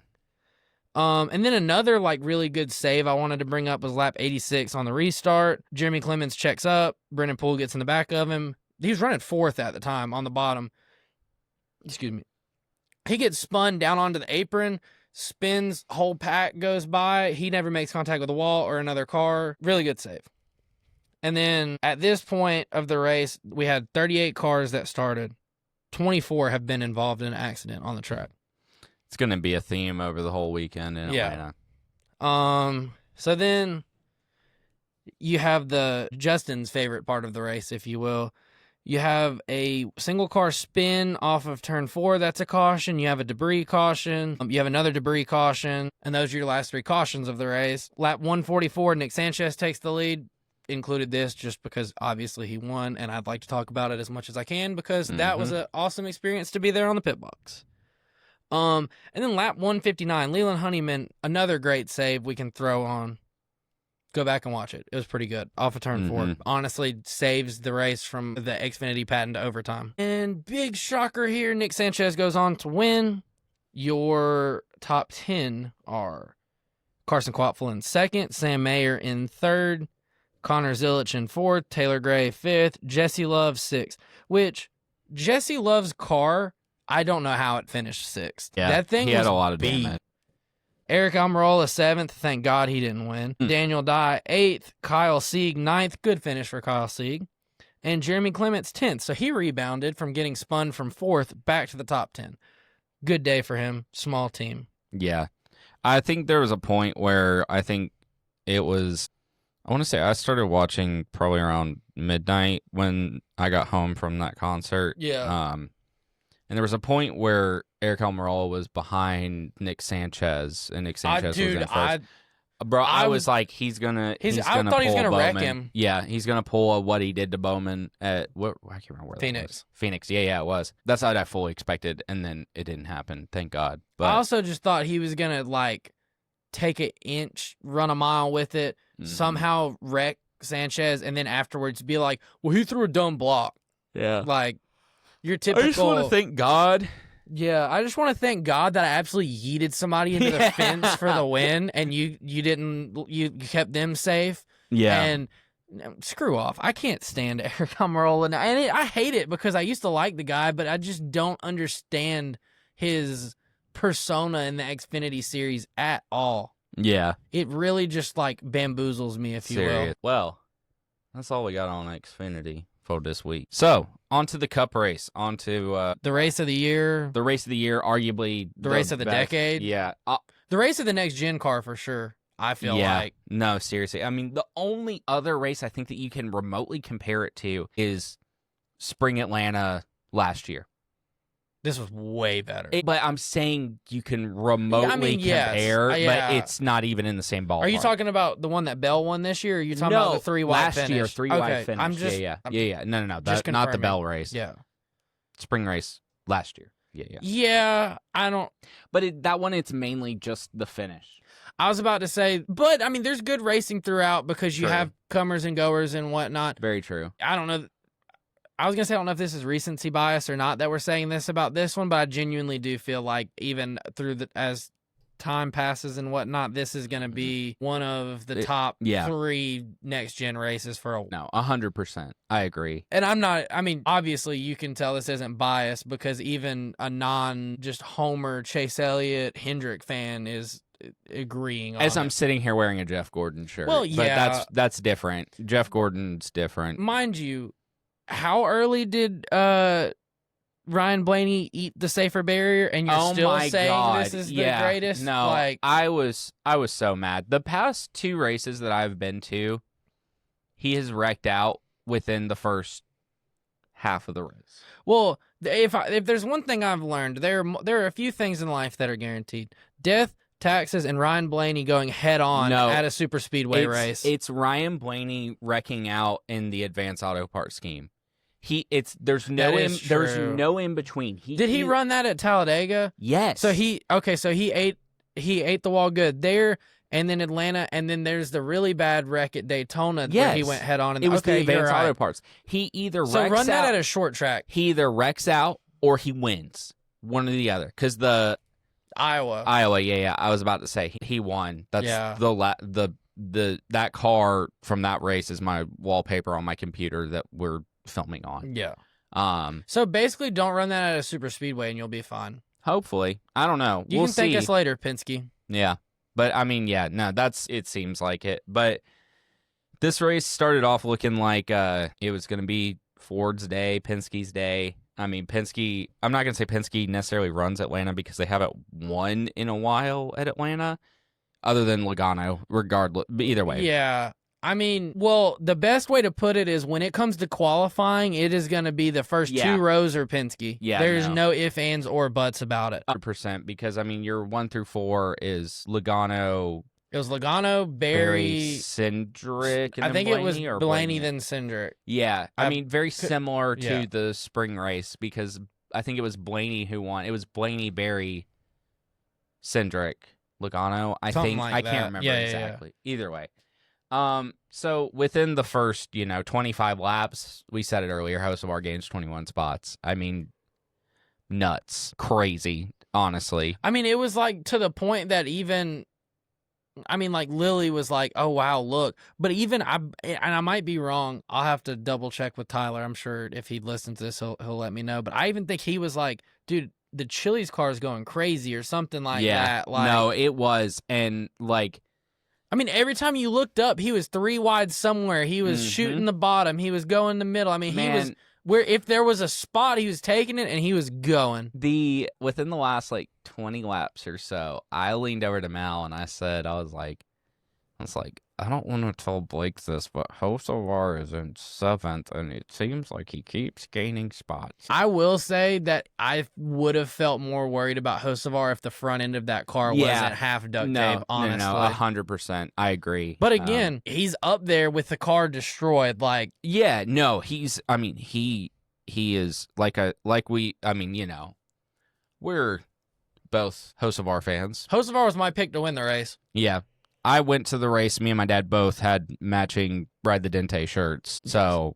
And then another, really good save I wanted to bring up was lap 86 on the restart. Jeremy Clements checks up. Brendan Poole gets in the back of him. He was running 4th at the time on the bottom. Excuse me. He gets spun down onto the apron, spins, whole pack goes by. He never makes contact with the wall or another car. Really good save. And then at this point of the race, we had 38 cars that started. 24 have been involved in an accident on the track. It's going to be a theme over the whole weekend in Atlanta. So then you have Justin's favorite part of the race, if you will. You have a single car spin off of turn 4. That's a caution. You have a debris caution. You have another debris caution. And those are your last 3 cautions of the race. Lap 144, Nick Sanchez takes the lead. Included this just because obviously he won, and I'd like to talk about it as much as I can because that was an awesome experience to be there on the pit box. And then lap 159, Leland Honeyman, another great save we can throw on. Go back and watch it. It was pretty good. Off of turn 4. Honestly, saves the race from the Xfinity patent to overtime. And big shocker here, Nick Sanchez goes on to win. Your top 10 are Carson Quapfel in 2nd, Sam Mayer in 3rd, Connor Zilic in 4th, Taylor Gray 5th, Jesse Love 6th, which Jesse Love's car, I don't know how it finished 6th. Yeah, that thing he had a lot of damage. Eric Almirola 7th, thank God he didn't win. Daniel Dye 8th, Kyle Sieg 9th, good finish for Kyle Sieg, and Jeremy Clements 10th. So he rebounded from getting spun from 4th back to the top 10. Good day for him, small team. Yeah. I think there was a point where I think it was, I want to say I started watching probably around midnight when I got home from that concert. Yeah. And there was a point where Eric Almirola was behind Nick Sanchez, and Nick Sanchez was in first. I was like, I thought he was gonna wreck him. Yeah, he's gonna pull what he did to Bowman at I can't remember where Phoenix. That was. Phoenix, yeah, it was. That's what I fully expected, and then it didn't happen. Thank God. But I also just thought he was gonna take an inch, run a mile with it, somehow wreck Sanchez, and then afterwards be like, "Well, he threw a dumb block." Yeah, your typical. I just want to thank God. Yeah, I just want to thank God that I absolutely yeeted somebody into the fence for the win, and you kept them safe. Yeah, and screw off. I can't stand Eric Almirola now, and I hate it because I used to like the guy, but I just don't understand his persona in the Xfinity Series at all. Yeah, it really just bamboozles me, if you will. Well, that's all we got on Xfinity for this week. So, on to the Cup race. On to the race of the year. The race of the year, arguably the race of the decade. Yeah. The race of the next gen car for sure, I feel like. No, seriously. I mean, the only other race I think that you can remotely compare it to is Spring Atlanta last year. This was way better. But I'm saying you can remotely compare, but it's not even in the same ballpark. Are you talking about the one that Bell won this year, or are you talking about the 3-wide finish? Last year, 3-wide finish. I'm just, yeah. No. Not the Bell race. Yeah. Spring race last year. Yeah. Yeah, I don't. But that one, it's mainly just the finish. I was about to say, but, I mean, there's good racing throughout because you have comers and goers and whatnot. Very true. I don't know. I was going to say, I don't know if this is recency bias or not that we're saying this about this one, but I genuinely do feel like even as time passes and whatnot, this is going to be one of the top 3 next-gen races for a while. No, 100%. I agree. And obviously you can tell this isn't biased because even a non-just Homer, Chase Elliott, Hendrick fan is agreeing on As it. I'm sitting here wearing a Jeff Gordon shirt. Well, yeah. But that's different. Jeff Gordon's different. Mind you, how early did Ryan Blaney eat the safer barrier, and you're still saying this is the greatest? No, I was so mad. The past 2 races that I've been to, he has wrecked out within the first half of the race. Well, if there's one thing I've learned, there are a few things in life that are guaranteed: death, taxes, and Ryan Blaney going head on at a super speedway race. It's Ryan Blaney wrecking out in the advanced auto parts scheme. There's no in between. Did he run that at Talladega? Yes. So he ate the wall good there, and then Atlanta, and then there's the really bad wreck at Daytona where he went head on. It was the advanced auto parts. He either run that at a short track. He either wrecks out or he wins. One or the other. Because the Iowa, yeah. I was about to say he won. That's that car from that race is my wallpaper on my computer that we're filming on. Yeah. So basically, don't run that at a super speedway and you'll be fine. Hopefully, I don't know. You can thank us later, Penske. Yeah, but it seems like it. But this race started off looking like it was going to be Ford's day, Penske's day. I mean, Penske. I'm not going to say Penske necessarily runs Atlanta because they haven't won in a while at Atlanta, other than Logano. Regardless, either way. Yeah. I mean, well, the best way to put it is when it comes to qualifying, it is going to be the first 2 rows are Penske. Yeah, there's no ifs, ands, or buts about it. 100%, because I mean, your 1 through 4 is Logano. It was Logano, Barry, Cindric, and I think Blaney, it was or Blaney, then Cindric. Yeah, I mean, very similar to the spring race because I think it was Blaney who won. It was Blaney, Barry, Cindric, Logano. I can't remember exactly. Yeah. Either way. So within the first, 25 laps, we said it earlier, House of our gains 21 spots. I mean, nuts, crazy, honestly. I mean, it was like to the point that Lily was like, "Oh wow, look." But even I might be wrong. I'll have to double check with Tyler. I'm sure if he listens to this, he'll let me know. But I even think he was like, "Dude, the Chili's car is going crazy" or something like that. Like, no, it was, and like. I mean, every time you looked up, he was 3 wide somewhere. He was shooting the bottom. He was going the middle. I mean, he was if there was a spot, he was taking it and he was going. Within the last 20 laps or so, I leaned over to Mal and I said, I was like, I don't want to tell Blake this, but Hosovar is in 7th, and it seems like he keeps gaining spots. I will say that I would have felt more worried about Hosovar if the front end of that car wasn't half duct tape, honestly. No, 100%. I agree. But again, he's up there with the car destroyed. Yeah, no, he is we're both Hosovar fans. Hosovar was my pick to win the race. Yeah. I went to the race. Me and my dad both had matching Ride the Dente shirts. So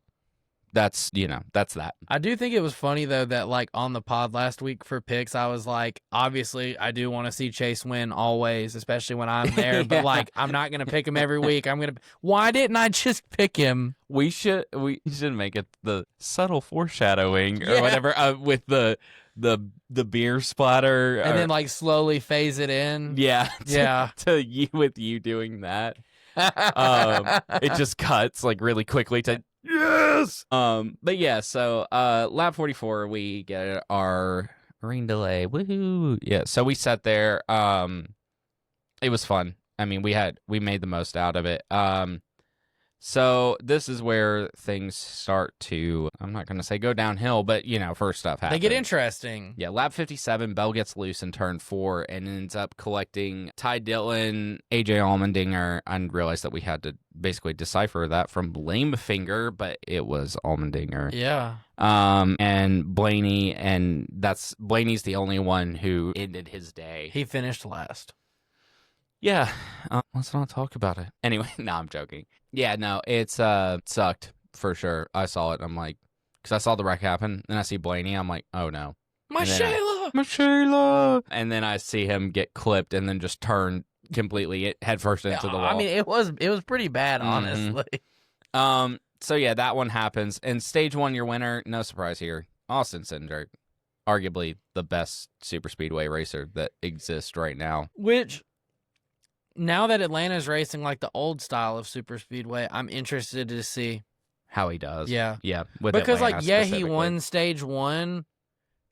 that's that. I do think it was funny, though, that on the pod last week for picks, I was like, obviously, I do want to see Chase win always, especially when I'm there. But I'm not going to pick him every week. Why didn't I just pick him? We should make it the subtle foreshadowing or whatever with the beer splatter, and then slowly phase it in. Yeah, to you with you doing that. It just cuts really quickly to yes. But yeah, so lap 44, we get our rain delay. Woohoo! Yeah, so we sat there. It was fun. I mean, we made the most out of it. So this is where things start to, I'm not going to say go downhill, but, first stuff happens. They get interesting. Yeah, lap 57, Bell gets loose in turn 4 and ends up collecting Ty Dillon, AJ Allmendinger. I realized that we had to basically decipher that from Lamefinger, but it was Allmendinger. Yeah. And Blaney, and Blaney's the only one who ended his day. He finished last. Yeah, let's not talk about it. Anyway, no, I'm joking. Yeah, no, it's sucked for sure. I saw it. I'm like, because I saw the wreck happen, and I see Blaney. I'm like, oh no. My And then Shayla. my Shayla. And then I see him get clipped and then just turn completely headfirst into the wall. I mean, it was pretty bad, Mhm. honestly. So yeah, that one happens. And stage 1, your winner, no surprise here, Austin Cindric, arguably the best super speedway racer that exists right now. Which, now that Atlanta's racing like the old style of super speedway, I'm interested to see How he does. Yeah. Yeah. With because Atlanta he specifically. won stage 1,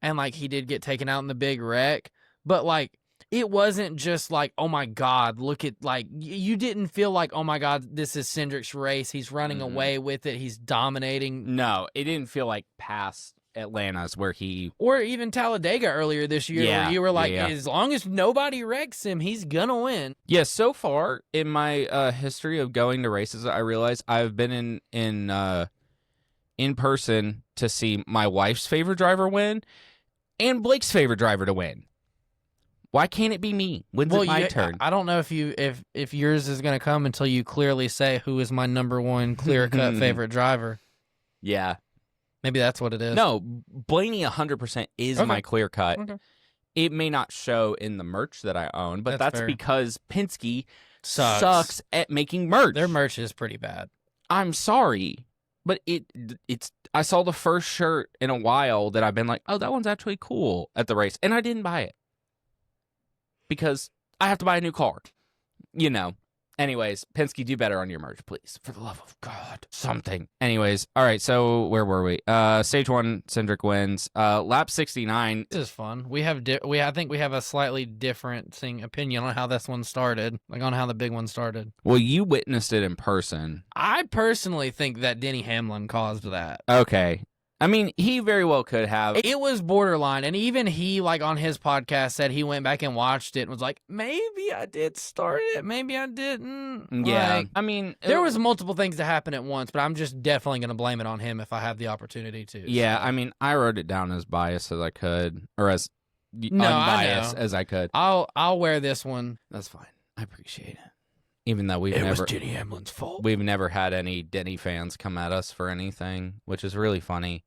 and like he did get taken out in the big wreck, but like it wasn't just like, oh my God, look at, like, you didn't feel like, oh my God, this is Cindric's race. He's running away with it. He's dominating. No, it didn't feel like past Atlanta's where he... Or even Talladega earlier this year, Yeah, where you were like, yeah. as long as nobody wrecks him, he's gonna win. Yeah, so far in my history of going to races, I realize I've been in person to see my wife's favorite driver win and Blake's favorite driver to win. Why can't it be me? When's it my turn? I don't know if yours is gonna come until you clearly say who is my number one clear-cut favorite driver. Yeah. Maybe that's what it is. No, Blaney 100% is my clear cut. Okay. It may not show in the merch that I own, but that's fair. because Penske Sucks at making merch. Their merch is pretty bad. I'm sorry, but it's. I saw the first shirt in a while that I've been like, oh, that one's actually cool at the race, and I didn't buy it because I have to buy a new car. You know. Anyways, Penske, do better on your merch, please. For the love of God, something. Anyways, all right, so where were we? Stage 1, Cindric wins. Lap 69. This is fun. I think we have a slightly different opinion on how this one started, like on how the big one started. Well, you witnessed it in person. I personally think that Denny Hamlin caused that. Okay. I mean, he very well could have. It was borderline, and even he, like, on his podcast said he went back and watched it and was like, maybe I did start it, maybe I didn't. Yeah. Like, I mean, there was multiple things that happened at once, but I'm just definitely going to blame it on him if I have the opportunity to. Yeah, so. I mean, I wrote it down as biased as I could, or as No, unbiased I know. as I could. I'll wear this one. That's fine. I appreciate it. Even though It was Denny Hamlin's fault. we've never had any Denny fans come at us for anything, which is really funny.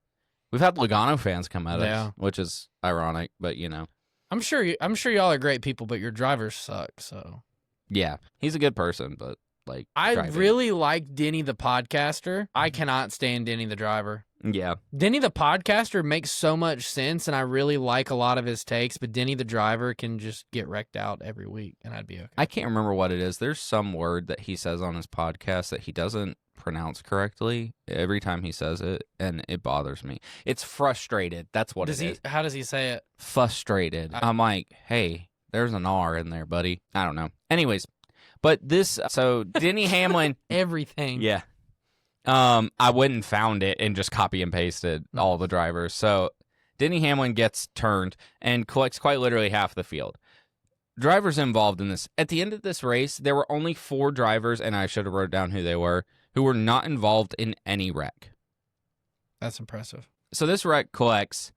We've had Logano fans come at us, which is ironic, but you know. I'm sure y'all are great people, but your drivers suck. So Yeah, he's a good person, but like I driving. really like Denny the podcaster. I cannot stand Denny the driver. Yeah. Denny the podcaster makes so much sense, and I really like a lot of his takes, but Denny the driver can just get wrecked out every week, and I'd be okay. I can't remember what it is. There's some word that he says on his podcast that he doesn't pronounce correctly every time he says it, and it bothers me. It's frustrated. That's what it is. How does he say it? Frustrated. I'm like, hey, there's an R in there, buddy. I don't know. Anyways, but so Denny Hamlin. Everything. Yeah. I went and found it and just copy and pasted all the drivers. So Denny Hamlin gets turned and collects quite literally half the field. Drivers involved in this. At the end of this race, there were only 4 drivers, and I should have wrote down who they were not involved in any wreck. That's impressive. So this wreck collects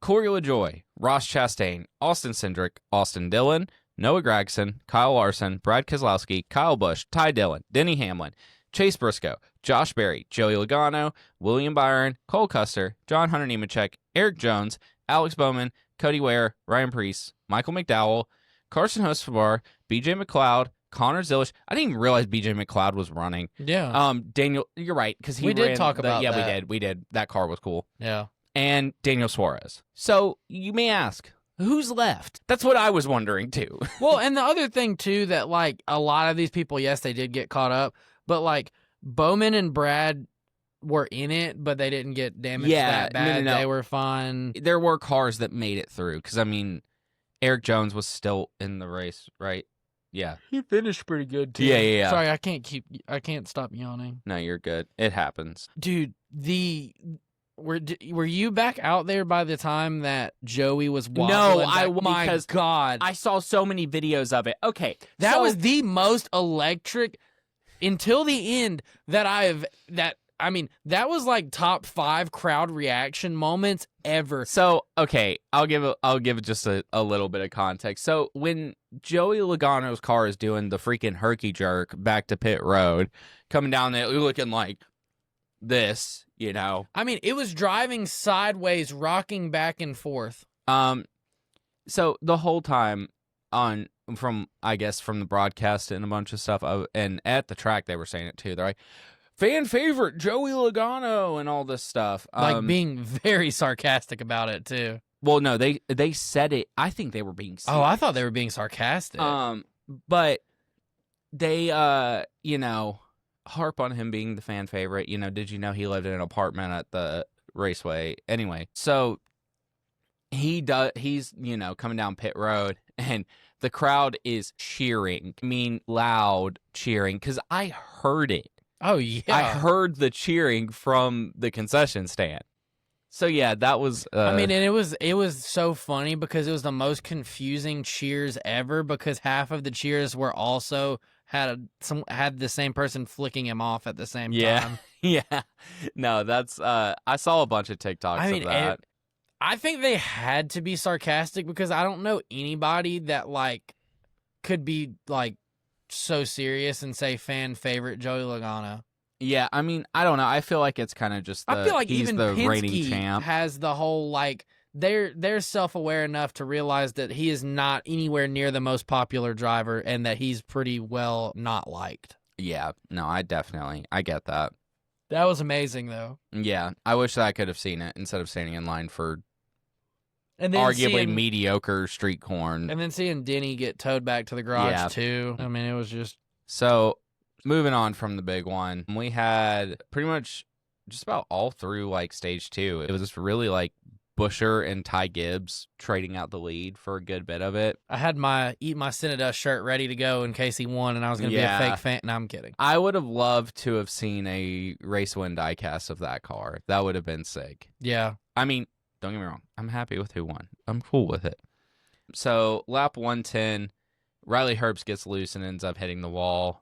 Corey LaJoie, Ross Chastain, Austin Cindric, Austin Dillon, Noah Gragson, Kyle Larson, Brad Keselowski, Kyle Busch, Ty Dillon, Denny Hamlin, Chase Briscoe, Josh Berry, Joey Logano, William Byron, Cole Custer, John Hunter Nemechek, Eric Jones, Alex Bowman, Cody Ware, Ryan Preece, Michael McDowell, Carson Hocevar, BJ McLeod, Connor Zilish. I didn't even realize BJ McLeod was running. Yeah. Daniel, you're right, because We did talk about yeah, that. we did. That car was cool. Yeah. And Daniel Suarez. So you may ask, who's left? That's what I was wondering too. Well, and the other thing too, that like a lot of these people, yes, they did get caught up, but like Bowman and Brad were in it, but they didn't get damaged that bad. No. They were fine. There were cars that made it through, because I mean, Eric Jones was still in the race, right? Yeah. He finished pretty good too. Yeah. Sorry, I can't stop yawning. No, you're good. It happens. Dude, were you back out there by the time that Joey was wobbling? No, my because God. I saw so many videos of it. Okay. That so- was the most electric until the end that was like top 5 crowd reaction moments ever. So, okay, I'll give just a little bit of context. So, when Joey Logano's car is doing the freaking herky jerk back to pit road, coming down there looking like this, you know. I mean, it was driving sideways, rocking back and forth. So the whole time from the broadcast and a bunch of stuff, and at the track they were saying it too. They're like, fan favorite Joey Logano and all this stuff. Like being very sarcastic about it too. Well, no, they said it. I think they were being serious. Oh, I thought they were being sarcastic. But they, harp on him being the fan favorite. You know, did you know he lived in an apartment at the raceway? Anyway, so he's, coming down pit road, and the crowd is cheering. I mean, loud cheering, because I heard it. Oh, yeah. I heard the cheering from the concession stand. So yeah, that was. I mean, and it was so funny because it was the most confusing cheers ever. Because half of the cheers were also had the same person flicking him off at the same time. Yeah. No, that's. I saw a bunch of TikToks of that. I think they had to be sarcastic because I don't know anybody that like could be like so serious and say fan favorite Joey Logano. Yeah, I mean, I don't know. I feel like it's kind of just I feel like he's even the Penske reigning champ. has the whole like they're self-aware enough to realize that he is not anywhere near the most popular driver and that he's pretty well not liked. Yeah, no, I get that. That was amazing though. Yeah, I wish that I could have seen it instead of standing in line for and then arguably mediocre street corn. And then seeing Denny get towed back to the garage too. I mean, it was just so. Moving on from the big one, we had pretty much just about all through like stage 2. It was just really like Buescher and Ty Gibbs trading out the lead for a good bit of it. I had my Eat My Cinnadust shirt ready to go in case he won, and I was going to be a fake fan. No, I'm kidding. I would have loved to have seen a race win diecast of that car. That would have been sick. Yeah. I mean, don't get me wrong. I'm happy with who won. I'm cool with it. So lap 110, Riley Herbst gets loose and ends up hitting the wall.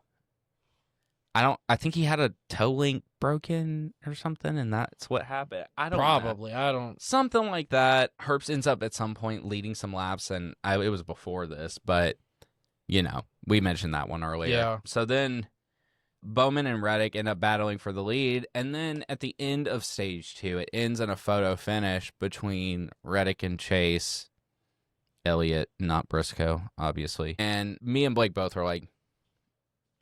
I think he had a toe link broken or something, and that's what happened. I don't know. Something like that. Herbst ends up at some point leading some laps, and it was before this, but, we mentioned that one earlier. Yeah. So then Bowman and Reddick end up battling for the lead, and then at the end of stage 2, it ends in a photo finish between Reddick and Chase. Elliott, not Briscoe, obviously. And me and Blake both were like,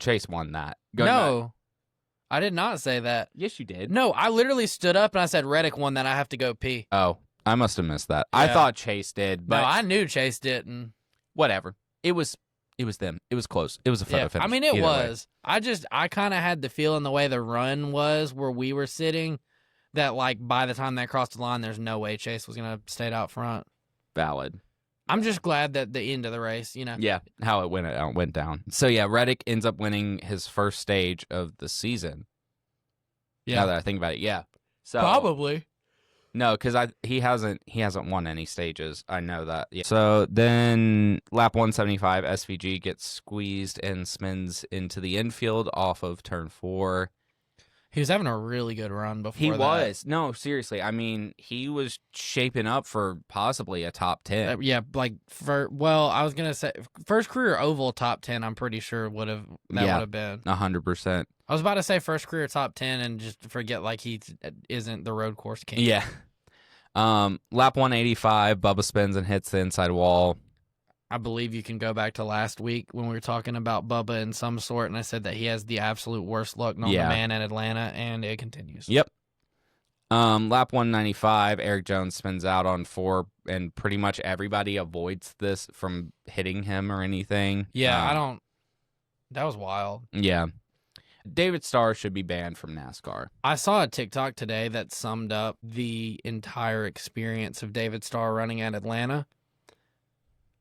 Chase won that. No, I did not say that. Yes, you did. No, I literally stood up and I said Reddick won that. I have to go pee. Oh, I must have missed that. Yeah. I thought Chase did, but no, I knew Chase didn't. Whatever. It was them. It was close. It was a photo finish. I mean, it was. Way. I kind of had the feeling the way the run was where we were sitting that like by the time they crossed the line, there's no way Chase was gonna stay out front. Valid. I'm just glad that the end of the race, Yeah, how it went down. So, yeah, Reddick ends up winning his first stage of the season. Yeah. Now that I think about it, yeah. So probably. No, because he hasn't won any stages. I know that. Yeah. So then lap 175, SVG gets squeezed and spins into the infield off of turn 4. He was having a really good run before He that. was. No, seriously. I mean, he was shaping up for possibly a top 10. Yeah, like I was going to say first career oval top 10, I'm pretty sure would have been. 100%. I was about to say first career top 10 and just forget like he isn't the road course king. Yeah. Lap 185, Bubba spins and hits the inside wall. I believe you can go back to last week when we were talking about Bubba in some sort, and I said that he has the absolute worst luck known to man in Atlanta, and it continues. Yep. Lap 195, Eric Jones spins out on 4, and pretty much everybody avoids this from hitting him or anything. Yeah, that was wild. Yeah. David Starr should be banned from NASCAR. I saw a TikTok today that summed up the entire experience of David Starr running at Atlanta.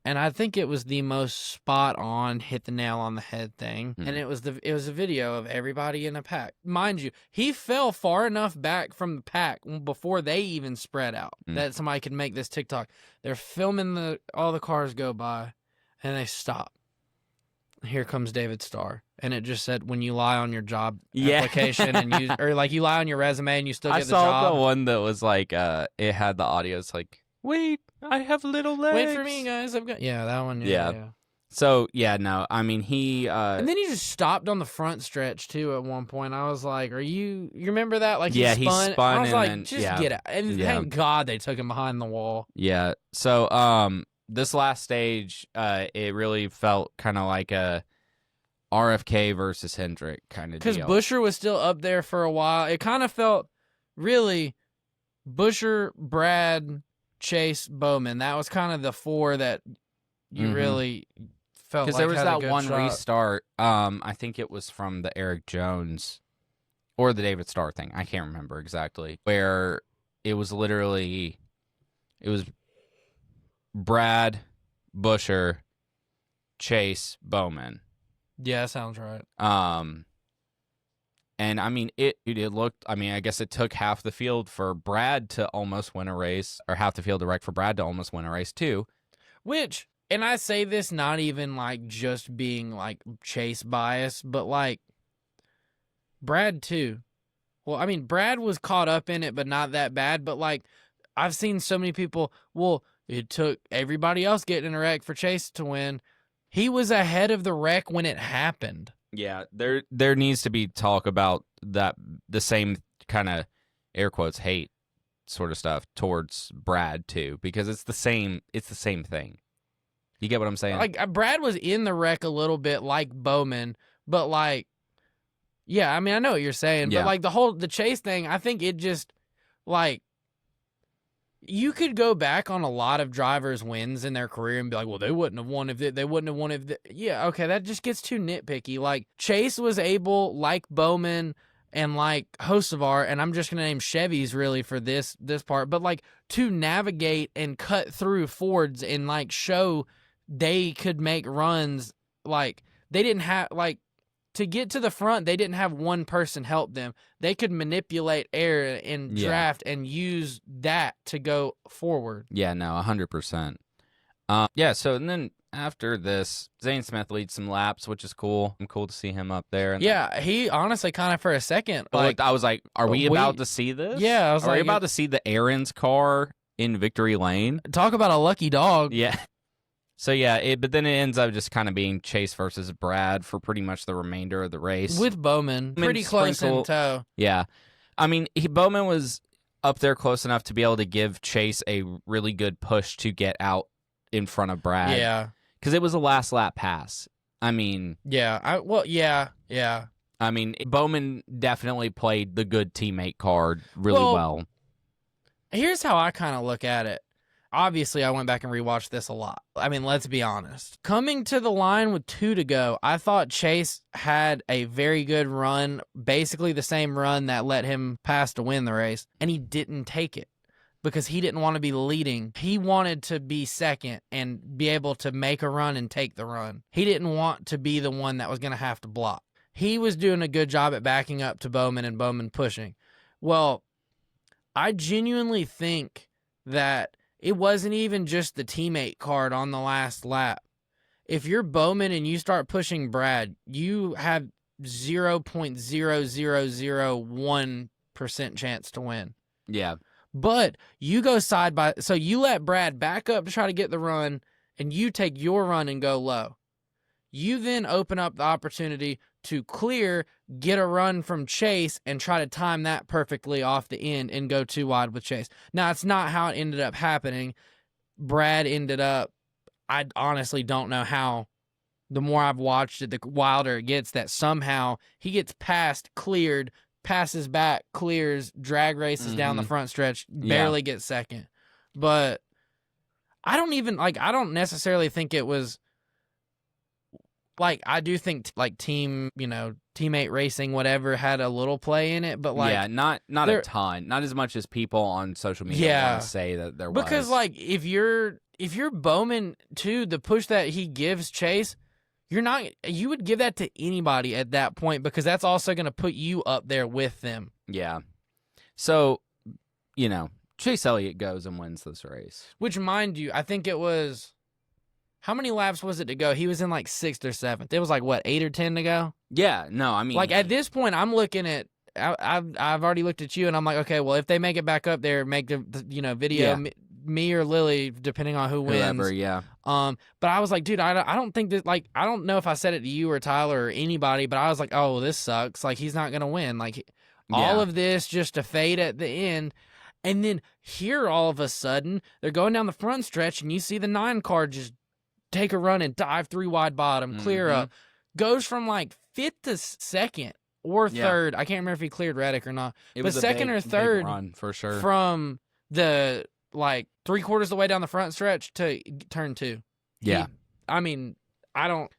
And I think it was the most spot on, hit the nail on the head thing. And it was a video of everybody in a pack. Mind you, he fell far enough back from the pack before they even spread out that somebody could make this TikTok. They're filming all the cars go by, and they stop. Here comes David Starr. And it just said when you lie on your job application and you lie on your resume and you still get the job. I saw the one that was like it had the audio. It's like, wait, I have little legs. Wait for me, guys. I've got that one. Yeah. So yeah, no, I mean he. And then he just stopped on the front stretch too at one point. I was like, "Are you remember that? Like Yeah, he he spun." spun I was and like, then "Just get out!" And yeah. thank God they took him behind the wall. Yeah. So this last stage, it really felt kind of like a RFK versus Hendrick kind of deal. Because Busher was still up there for a while. It kind of felt really Busher, Brad, Chase, Bowman. That was kind of the four that you really felt like there was had a that good one shot. restart. I think it was from the Eric Jones or the David Starr thing. I can't remember exactly, where it was literally Brad, Busher, Chase, Bowman. Yeah, that sounds right. And I mean, it looked, I mean, I guess it took half the field for Brad to almost win a race, or half the field direct for Brad to almost win a race too. Which, and I say this not even like just being like Chase bias, but like Brad too. Well, I mean, Brad was caught up in it, but not that bad. But like, I've seen so many people, well, it took everybody else getting in a wreck for Chase to win. He was ahead of the wreck when it happened. Yeah, there needs to be talk about that, the same kind of air quotes hate sort of stuff towards Brad too, because it's the same thing. You get what I'm saying? Like Brad was in the wreck a little bit like Bowman, but like, yeah, I mean, I know what you're saying, Yeah. but like the Chase thing, I think it just like, you could go back on a lot of drivers' wins in their career and be like, well, they wouldn't have won if they wouldn't have won if yeah, okay, that just gets too nitpicky. Like Chase was able, like Bowman and like Hocevar, and I'm just gonna name Chevys really for this part, but like to navigate and cut through Fords and like show they could make runs. Like they didn't have like, to get to the front, they didn't have one person help them. They could manipulate air and draft and use that to go forward. Yeah, no, 100%. Yeah, so and then after this, Zane Smith leads some laps, which is cool. I'm cool to see him up there. And yeah, he honestly kind of for a second, like, I was like, are we about to see this? Yeah, I was are like, we about to see the Aaron's car in victory lane? Talk about a lucky dog. Yeah. So yeah, but then it ends up just kind of being Chase versus Brad for pretty much the remainder of the race. With Bowman pretty close in tow. Yeah. I mean, Bowman was up there close enough to be able to give Chase a really good push to get out in front of Brad. Yeah. Because it was a last lap pass. I mean... Yeah. Yeah. I mean, Bowman definitely played the good teammate card really well. Here's how I kind of look at it. Obviously, I went back and rewatched this a lot. I mean, let's be honest. Coming to the line with 2 to go, I thought Chase had a very good run, basically the same run that let him pass to win the race, and he didn't take it because he didn't want to be leading. He wanted to be second and be able to make a run and take the run. He didn't want to be the one that was going to have to block. He was doing a good job at backing up to Bowman and Bowman pushing. Well, I genuinely think that it wasn't even just the teammate card on the last lap. If you're Bowman and you start pushing Brad, you have 0.0001% chance to win. Yeah. But you go side by, so you let Brad back up to try to get the run, and you take your run and go low. You then open up the opportunity to clear, get a run from Chase, and try to time that perfectly off the end and go 2 wide with Chase. Now, it's not how it ended up happening. Brad ended up, I honestly don't know how. The more I've watched it, the wilder it gets, that somehow he gets past, cleared, passes back, clears, drag races down the front stretch, barely gets second. But I don't necessarily think it was, like, I do think, like, teammate racing, whatever, had a little play in it, but, like... Yeah, not a ton. Not as much as people on social media want to say that there was. Because, like, if you're Bowman, too, the push that he gives Chase, you would give that to anybody at that point, because that's also going to put you up there with them. Yeah. So, Chase Elliott goes and wins this race. Which, mind you, I think it was... How many laps was it to go? He was in like 6th or 7th. It was like, what, 8 or 10 to go? Yeah, no, I mean... Like, at this point, I'm looking at... I've already looked at you, and I'm like, okay, well, if they make it back up there, make the video me or Lily, depending on who wins. Whoever, yeah. But I was like, dude, I don't think that, like, I don't know if I said it to you or Tyler or anybody, but I was like, oh, this sucks. Like, he's not gonna win. Like, all of this just to fade at the end. And then here, all of a sudden, they're going down the front stretch, and you see the 9 car just take a run and dive 3 wide bottom, clear up, goes from like 5th to 2nd or 3rd. I can't remember if he cleared Reddick or not, but 2nd or 3rd run for sure from the like 3/4 of the way down the front stretch to turn 2. Yeah, That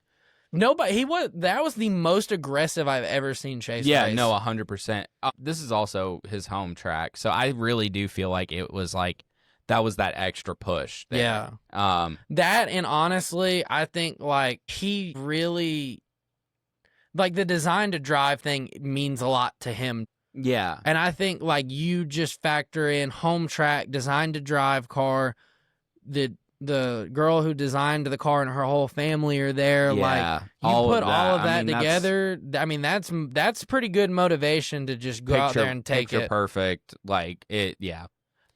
was the most aggressive I've ever seen Chase race. Yeah, no, 100%. This is also his home track, so I really do feel like it was like that was that extra push there. Yeah. That, and honestly, I think like he really, like, the design to drive thing means a lot to him. Yeah. And I think like you just factor in home track, design to drive car, the girl who designed the car and her whole family are there. Yeah, like, you put all of that together. That's pretty good motivation to just go out there and take it. Perfect. Like it. Yeah.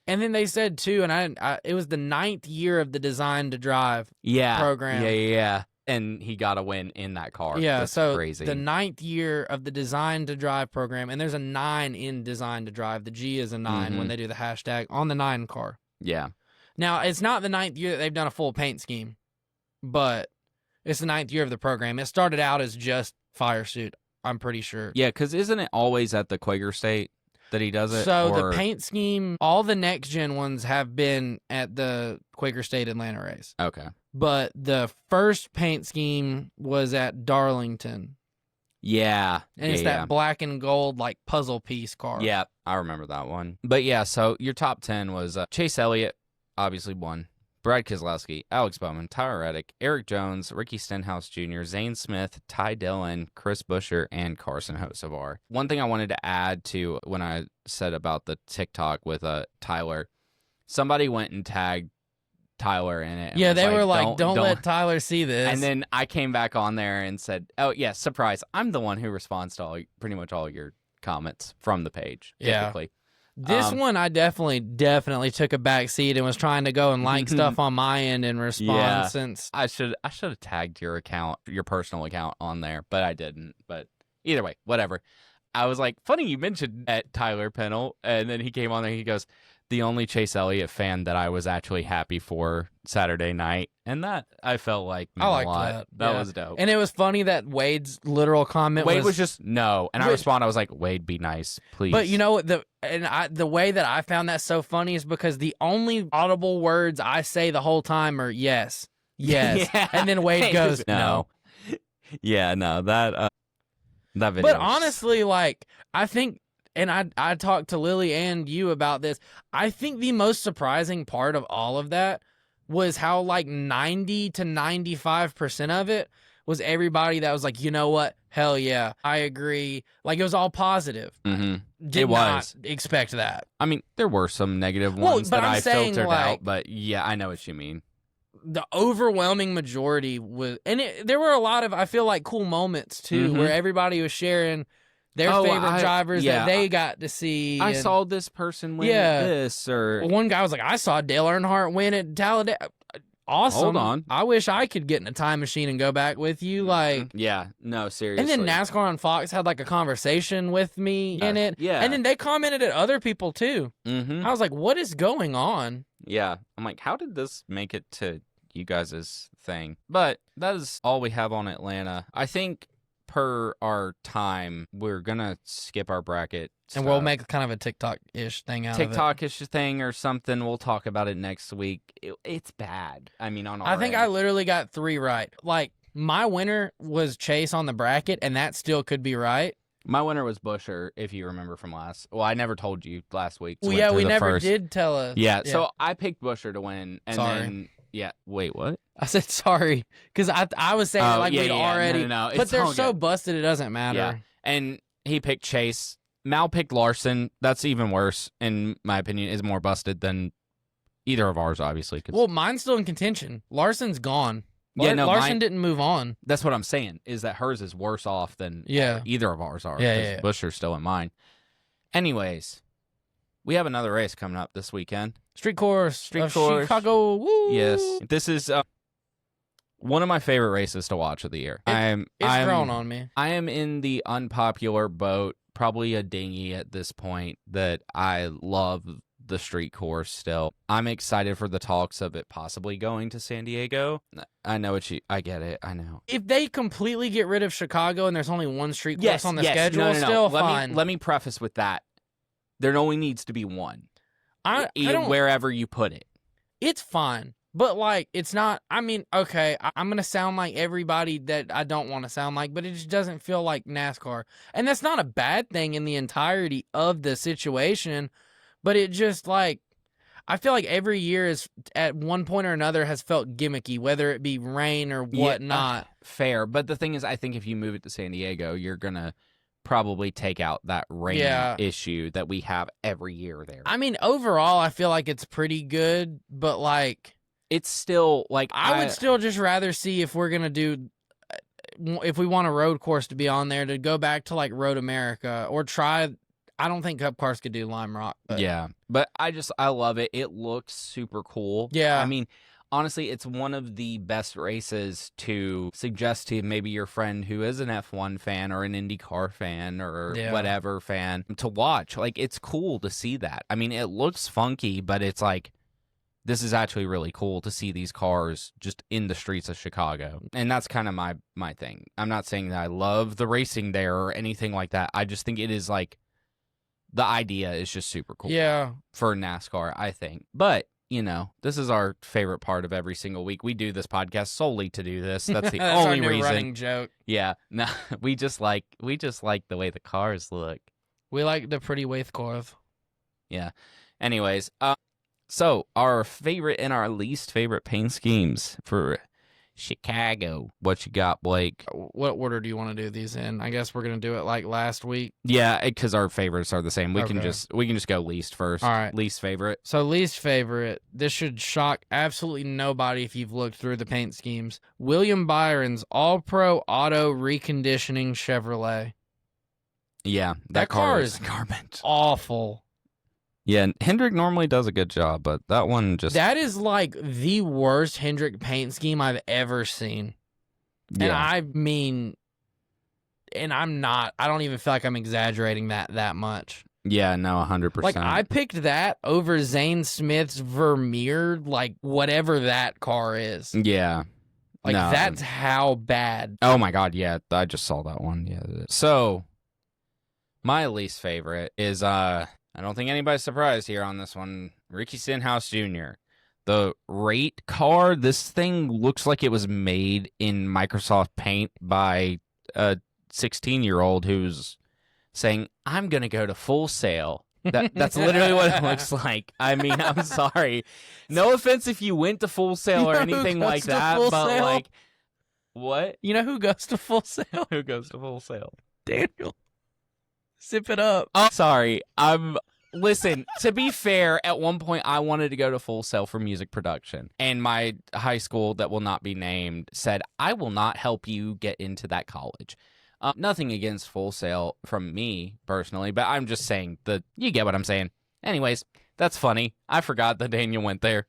And then they said too, and it was the 9th year of the design to drive program. Yeah. And he got a win in that car. Yeah, That's so crazy. The 9th year of the design to drive program, and there's a 9 in design to drive. The G is a 9 when they do the hashtag on the 9 car. Yeah. Now, it's not the 9th year that they've done a full paint scheme, but it's the 9th year of the program. It started out as just fire suit, I'm pretty sure. Yeah, because isn't it always at the Quaker State that he does it? So the paint scheme, all the next gen ones have been at the Quaker State Atlanta race. Okay. But the first paint scheme was at Darlington. Yeah. And it's that black and gold, like, puzzle piece car. Yeah, I remember that one. But yeah, so your top 10 was Chase Elliott, obviously won. Brad Keselowski, Alex Bowman, Tyler Reddick, Eric Jones, Ricky Stenhouse Jr., Zane Smith, Ty Dillon, Chris Buescher, and Carson Hocevar. One thing I wanted to add to when I said about the TikTok with Tyler, somebody went and tagged Tyler in it. Yeah, they were like, don't let Tyler see this. And then I came back on there and said, oh, yeah, surprise. I'm the one who responds to pretty much all your comments from the page, typically. This one, I definitely took a back seat and was trying to go and like stuff on my end and respond. Since I should have tagged your account, your personal account, on there, but I didn't. But either way, whatever. I was like, funny you mentioned at Tyler Pennell, and then he came on there. He goes, the only Chase Elliott fan that I was actually happy for Saturday night, and that I felt like meant I liked a lot. that. That was dope. And it was funny that Wade's literal comment was just no, and I responded. I was like, Wade, be nice, please. But you know what, the way that I found that so funny is because the only audible words I say the whole time are yes, and then Wade goes no. Yeah, no, that video. But honestly, like, I think. And I talked to Lily and you about this. I think the most surprising part of all of that was how like 90 to 95% of it was everybody that was like, you know what? Hell yeah, I agree. Like, it was all positive. Did not expect that. I mean, there were some negative ones that I filtered out, but yeah, I know what you mean. The overwhelming majority was, and there were a lot of, I feel like, cool moments too, where everybody was sharing their favorite drivers that they got to see. I saw this person win this, or one guy was like, I saw Dale Earnhardt win at Talladega. Awesome. Hold on. I wish I could get in a time machine and go back with you. Like, yeah, no, seriously. And then NASCAR on Fox had like a conversation with me in it. Yeah. And then they commented at other people too. I was like, what is going on? Yeah. I'm like, how did this make it to you guys' thing? But that is all we have on Atlanta. I think per our time, we're gonna skip our bracket stuff. And we'll make kind of a TikTok-ish thing out of it. TikTok-ish thing or something. We'll talk about it next week. It's bad. I mean, on our I think end. I literally got 3 right. Like, my winner was Chase on the bracket, and that still could be right. My winner was Buescher, if you remember from last. Well, I never told you last week. Well, yeah, we never did tell us. Yeah, so I picked Buescher to win, and then wait, what? I said sorry because I was saying we'd already. No. But they're so busted, it doesn't matter. Yeah. And he picked Chase. Mal picked Larson. That's even worse, in my opinion. Is more busted than either of ours, obviously. Well, mine's still in contention. Larson's gone. Larson didn't move on. That's what I'm saying. Is that hers is worse off than either of ours are. Yeah. Buescher's still in mine. Anyways, we have another race coming up this weekend. Street course. Street course. Chicago. Woo! Yes. This is one of my favorite races to watch of the year. It's grown on me. I am in the unpopular boat, probably a dinghy at this point, that I love the street course still. I'm excited for the talks of it possibly going to San Diego. I know I get it. I know. If they completely get rid of Chicago and there's only one street course on the schedule, no. still fine. Let me preface with that. There only needs to be one. I don't, wherever you put it. It's fine. But, like, it's not, I mean, okay, I'm going to sound like everybody that I don't want to sound like, but it just doesn't feel like NASCAR. And that's not a bad thing in the entirety of the situation, but it just, like, I feel like every year is, at one point or another, has felt gimmicky, whether it be rain or whatnot. Fair. But the thing is, I think if you move it to San Diego, you're going to probably take out that rain issue that we have every year there. I mean, overall, I feel like it's pretty good, but, like, it's still like I would still just rather see if we're gonna do, if we want a road course to be on there, to go back to like Road America or try. I don't think Cup Cars could do Lime Rock. But I love it. It looks super cool. Yeah, I mean, honestly, it's one of the best races to suggest to maybe your friend who is an F1 fan or an IndyCar fan or whatever fan to watch. Like, it's cool to see that. I mean, it looks funky, but it's like, this is actually really cool to see these cars just in the streets of Chicago. And that's kind of my thing. I'm not saying that I love the racing there or anything like that. I just think it is like, the idea is just super cool. Yeah. For NASCAR, I think. But, you know, this is our favorite part of every single week. We do this podcast solely to do this. That's the That's only our new reason. running joke. Yeah. No, we just like the way the cars look. We like the pretty Waith cars. Yeah. Anyways, so, our favorite and our least favorite paint schemes for Chicago. What you got, Blake? What order do you want to do these in? I guess we're going to do it like last week. Yeah, because our favorites are the same. We can just go least first. All right. Least favorite. So, least favorite. This should shock absolutely nobody if you've looked through the paint schemes. William Byron's All-Pro Auto Reconditioning Chevrolet. Yeah, that car is garbage. Awful. Yeah, Hendrick normally does a good job, but that one just... That is like the worst Hendrick paint scheme I've ever seen. Yeah. And I mean, and I don't even feel like I'm exaggerating that much. Yeah, no, 100%. Like, I picked that over Zane Smith's Vermeer, like, whatever that car is. Yeah. Like, that's how bad. Oh my God, yeah, I just saw that one. Yeah. So, my least favorite is, I don't think anybody's surprised here on this one. Ricky Stenhouse Jr. The rate car, this thing looks like it was made in Microsoft Paint by a 16-year-old who's saying, I'm going to go to Full Sail. That's literally what it looks like. I mean, I'm sorry. No offense if you went to Full Sail or anything like that, but Sail? Like, what? You know who goes to Full Sail? Who goes to Full Sail? Daniel. Sip it up. Oh, sorry. Listen, to be fair, at one point I wanted to go to Full Sail for music production. And my high school that will not be named said, I will not help you get into that college. Nothing against Full Sail from me personally, but I'm just saying you get what I'm saying. Anyways, that's funny. I forgot that Daniel went there.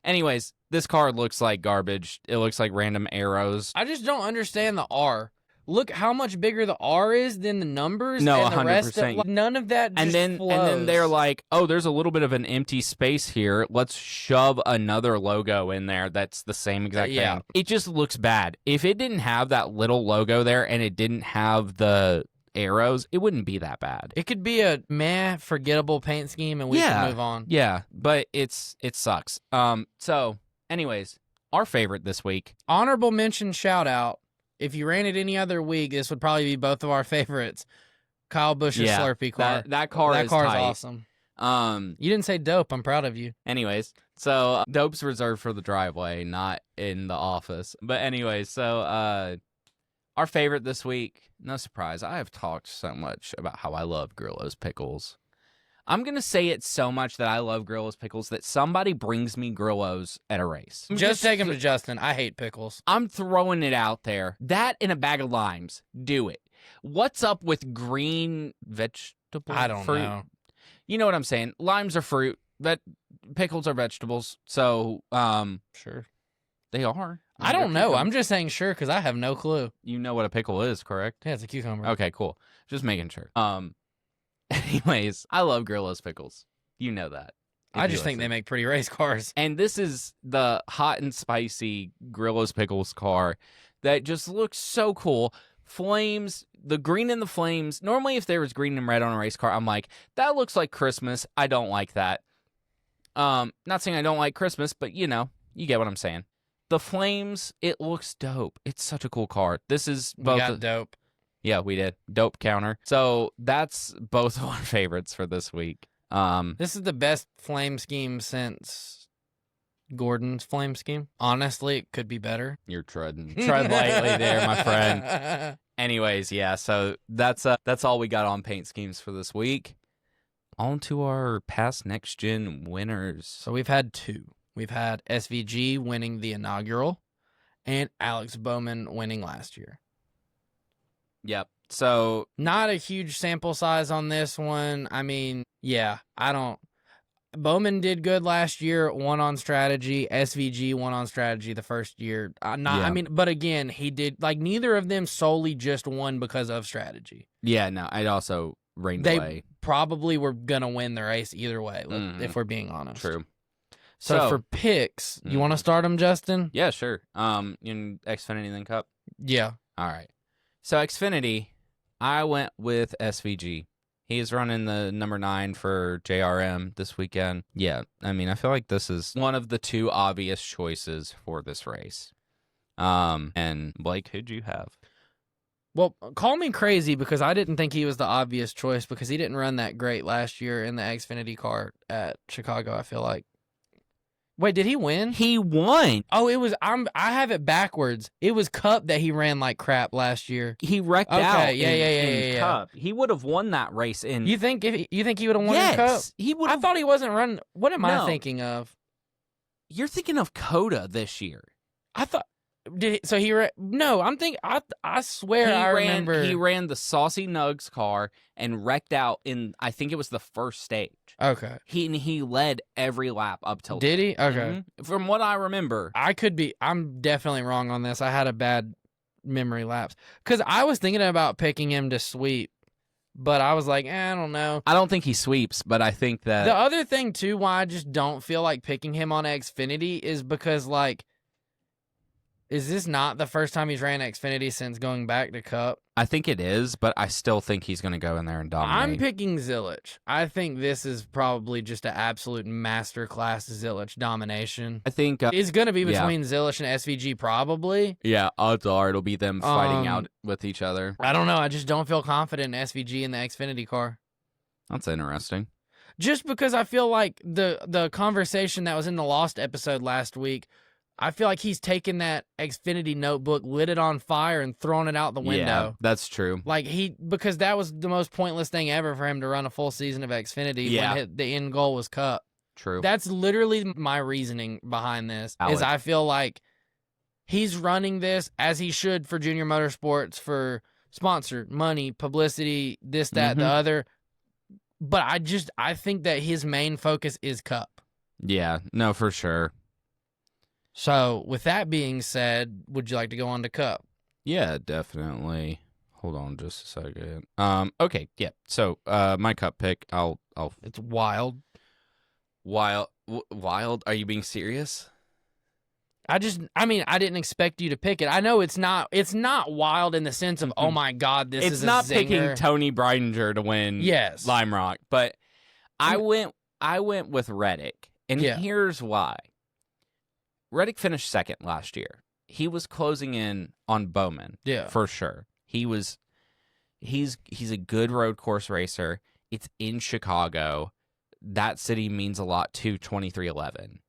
Anyways, this car looks like garbage. It looks like random arrows. I just don't understand the R. Look how much bigger the R is than the numbers. No, and the 100%. Rest of, none of that just flows. And then they're like, oh, there's a little bit of an empty space here. Let's shove another logo in there that's the same exact thing. It just looks bad. If it didn't have that little logo there and it didn't have the arrows, it wouldn't be that bad. It could be a forgettable paint scheme and we can move on. Yeah, but it sucks. So, anyways, our favorite this week. Honorable mention shout out. If you ran it any other week, this would probably be both of our favorites. Kyle Busch's Slurpee car. That car is awesome. You didn't say dope. I'm proud of you. Anyways, so dope's reserved for the driveway, not in the office. But anyways, so our favorite this week, no surprise, I have talked so much about how I love Grillo's Pickles. I'm going to say it so much that I love Grillo's Pickles that somebody brings me Grillo's at a race. Just take them to Justin. I hate pickles. I'm throwing it out there. That in a bag of limes. Do it. What's up with green vegetable I don't fruit? know. you know what I'm saying. Limes are fruit. Pickles are vegetables. So, Sure. they are. I don't know. I'm just saying sure because I have no clue. You know what a pickle is, correct? Yeah, it's a cucumber. Okay, cool. Just making sure. Anyways, I love Grillo's pickles. You know that. I just think they make pretty race cars. And this is the hot and spicy Grillo's pickles car that just looks so cool. Flames, the green and the flames. Normally, if there was green and red on a race car, I'm like, that looks like Christmas. I don't like that. Not saying I don't like Christmas, but you get what I'm saying. The flames, it looks dope. It's such a cool car. This is both. We got dope. Yeah, we did. Dope counter. So that's both of our favorites for this week. This is the best flame scheme since Gordon's flame scheme. Honestly, it could be better. You're tread lightly there, my friend. Anyways, yeah, so that's all we got on paint schemes for this week. On to our past next gen winners. So we've had two. We've had SVG winning the inaugural and Alex Bowman winning last year. Yep. So not a huge sample size on this one. I mean, yeah, Bowman did good last year, won on strategy. SVG won on strategy the first year. But again, he did neither of them solely just won because of strategy. Yeah, no, I'd also rained away. They probably were gonna win the race either way, if we're being honest. True. So for picks, you want to start them, Justin? Yeah, sure. In Xfinity then Cup. Yeah. All right. So Xfinity, I went with SVG. He is running the number 9 for JRM this weekend. Yeah, I mean, I feel like this is one of the two obvious choices for this race. And Blake, who'd you have? Well, call me crazy because I didn't think he was the obvious choice because he didn't run that great last year in the Xfinity car at Chicago, I feel like. Wait, did he win? He won. Oh, it was. I have it backwards. It was Cup that he ran like crap last year. He wrecked out. Yeah. Cup. He would have won that race in. You think he would have won in Cup? He would. I thought he wasn't running. What am I thinking of? You're thinking of Coda this year. I thought. No, I'm thinking. I swear I remember he ran the Saucy Nugs car and wrecked out in. I think it was the first stage. Okay. He led every lap up till. Did he? Okay. Mm-hmm. From what I remember, I could be. I'm definitely wrong on this. I had a bad memory lapse because I was thinking about picking him to sweep, but I was like, I don't know. I don't think he sweeps, but I think that the other thing too, why I just don't feel like picking him on Xfinity is because is this not the first time he's ran Xfinity since going back to Cup? I think it is, but I still think he's going to go in there and dominate. I'm picking Zilich. I think this is probably just an absolute masterclass Zilich domination. I think it's going to be between Zilich and SVG probably. Yeah, odds are it'll be them fighting out with each other. I don't know. I just don't feel confident in SVG in the Xfinity car. That's interesting. Just because I feel like the conversation that was in the Lost episode last week, I feel like he's taken that Xfinity notebook, lit it on fire, and thrown it out the window. Yeah, that's true. Because that was the most pointless thing ever for him to run a full season of Xfinity when the end goal was Cup. True. That's literally my reasoning behind this. Is I feel like he's running this as he should for Junior Motorsports for sponsor, money, publicity, this, that, the other. But I think that his main focus is Cup. Yeah, no, for sure. So, with that being said, would you like to go on to Cup? Yeah, definitely. Hold on just a second. Okay, yeah. So, my Cup pick, It's wild. Wild? Are you being serious? I didn't expect you to pick it. I know it's not wild in the sense of, oh my God, this is a zinger. It's not picking Tony Breidinger to win Lime Rock, but I went with Reddick, and here's why. Reddick finished second last year. He was closing in on Bowman, for sure. He's a good road course racer. It's in Chicago. That city means a lot to 2311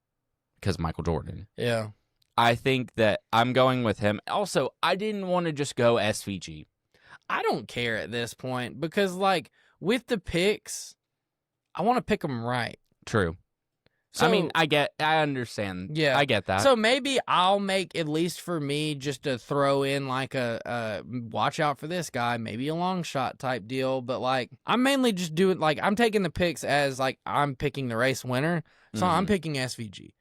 because Michael Jordan. Yeah. I think that I'm going with him. Also, I didn't want to just go SVG. I don't care at this point because, with the picks, I want to pick them right. True. I mean, I understand. Yeah. I get that. So maybe I'll make, at least for me, just to throw in like a watch out for this guy, maybe a long shot type deal. But like, I'm mainly just doing, like, I'm taking the picks as like I'm picking the race winner. So I'm picking SVG.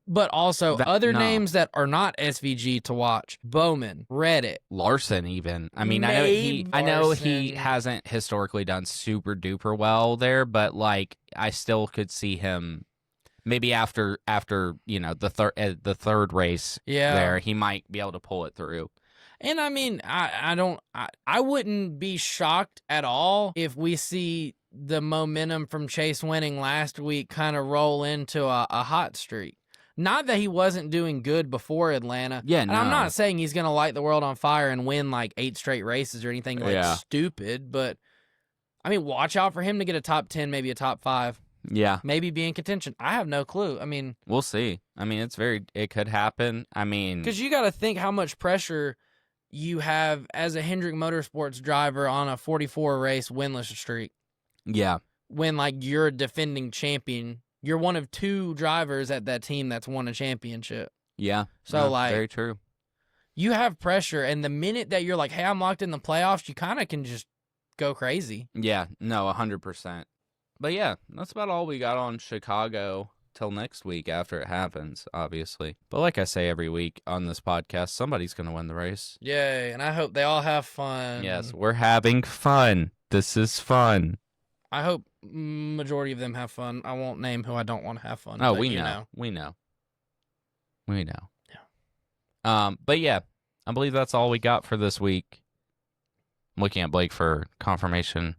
But also other names that are not SVG to watch: Bowman, Reddit, Larson. Even, I mean, I know he hasn't historically done super duper well there, but like, I still could see him maybe after the third race there, he might be able to pull it through. And I mean, I wouldn't be shocked at all if we see the momentum from Chase winning last week kind of roll into a hot streak. Not that he wasn't doing good before Atlanta. Yeah, and I'm not saying he's going to light the world on fire and win like 8 straight races or anything stupid, but I mean, watch out for him to get a top 10, maybe a top 5. Yeah. Maybe be in contention. I have no clue. I mean, we'll see. I mean, it could happen. I mean, because you got to think how much pressure you have as a Hendrick Motorsports driver on a 44 race winless streak. Yeah. When like you're a defending champion, you're one of 2 drivers at that team that's won a championship. Yeah. So very true. You have pressure, and the minute that you're like, hey, I'm locked in the playoffs, you kind of can just go crazy. Yeah. No, 100%. But yeah, that's about all we got on Chicago till next week after it happens, obviously. But like I say every week on this podcast, somebody's going to win the race. Yay, and I hope they all have fun. Yes, we're having fun. This is fun. I hope majority of them have fun. I won't name who I don't want to have fun. Oh, we know. Yeah. But yeah, I believe that's all we got for this week. I'm looking at Blake for confirmation.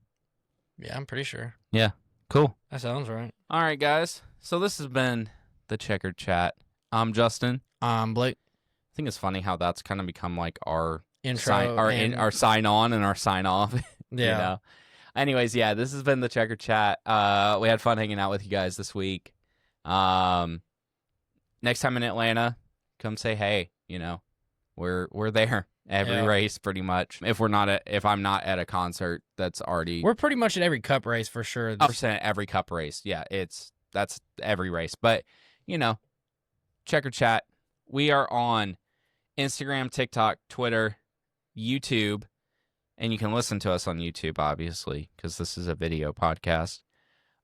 Yeah, I'm pretty sure. Yeah, cool. That sounds right. All right, guys. So this has been the Checkered Chat. I'm Justin. I'm Blake. I think it's funny how that's kind of become like our intro, our sign on and our sign off. Yeah. You know? Anyways, yeah, this has been the Checkered Chat. We had fun hanging out with you guys this week. Next time in Atlanta, come say hey. You know, we're there every race pretty much. If I'm not at a concert that's already, we're pretty much at every Cup race for sure. 100% every Cup race. Yeah, that's every race. But you know, Checkered Chat. We are on Instagram, TikTok, Twitter, YouTube. And you can listen to us on YouTube, obviously, because this is a video podcast.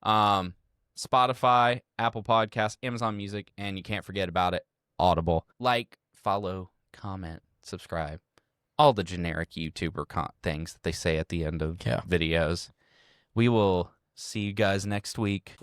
Spotify, Apple Podcasts, Amazon Music, and you can't forget about it, Audible. Like, follow, comment, subscribe. All the generic YouTuber things that they say at the end of videos. We will see you guys next week.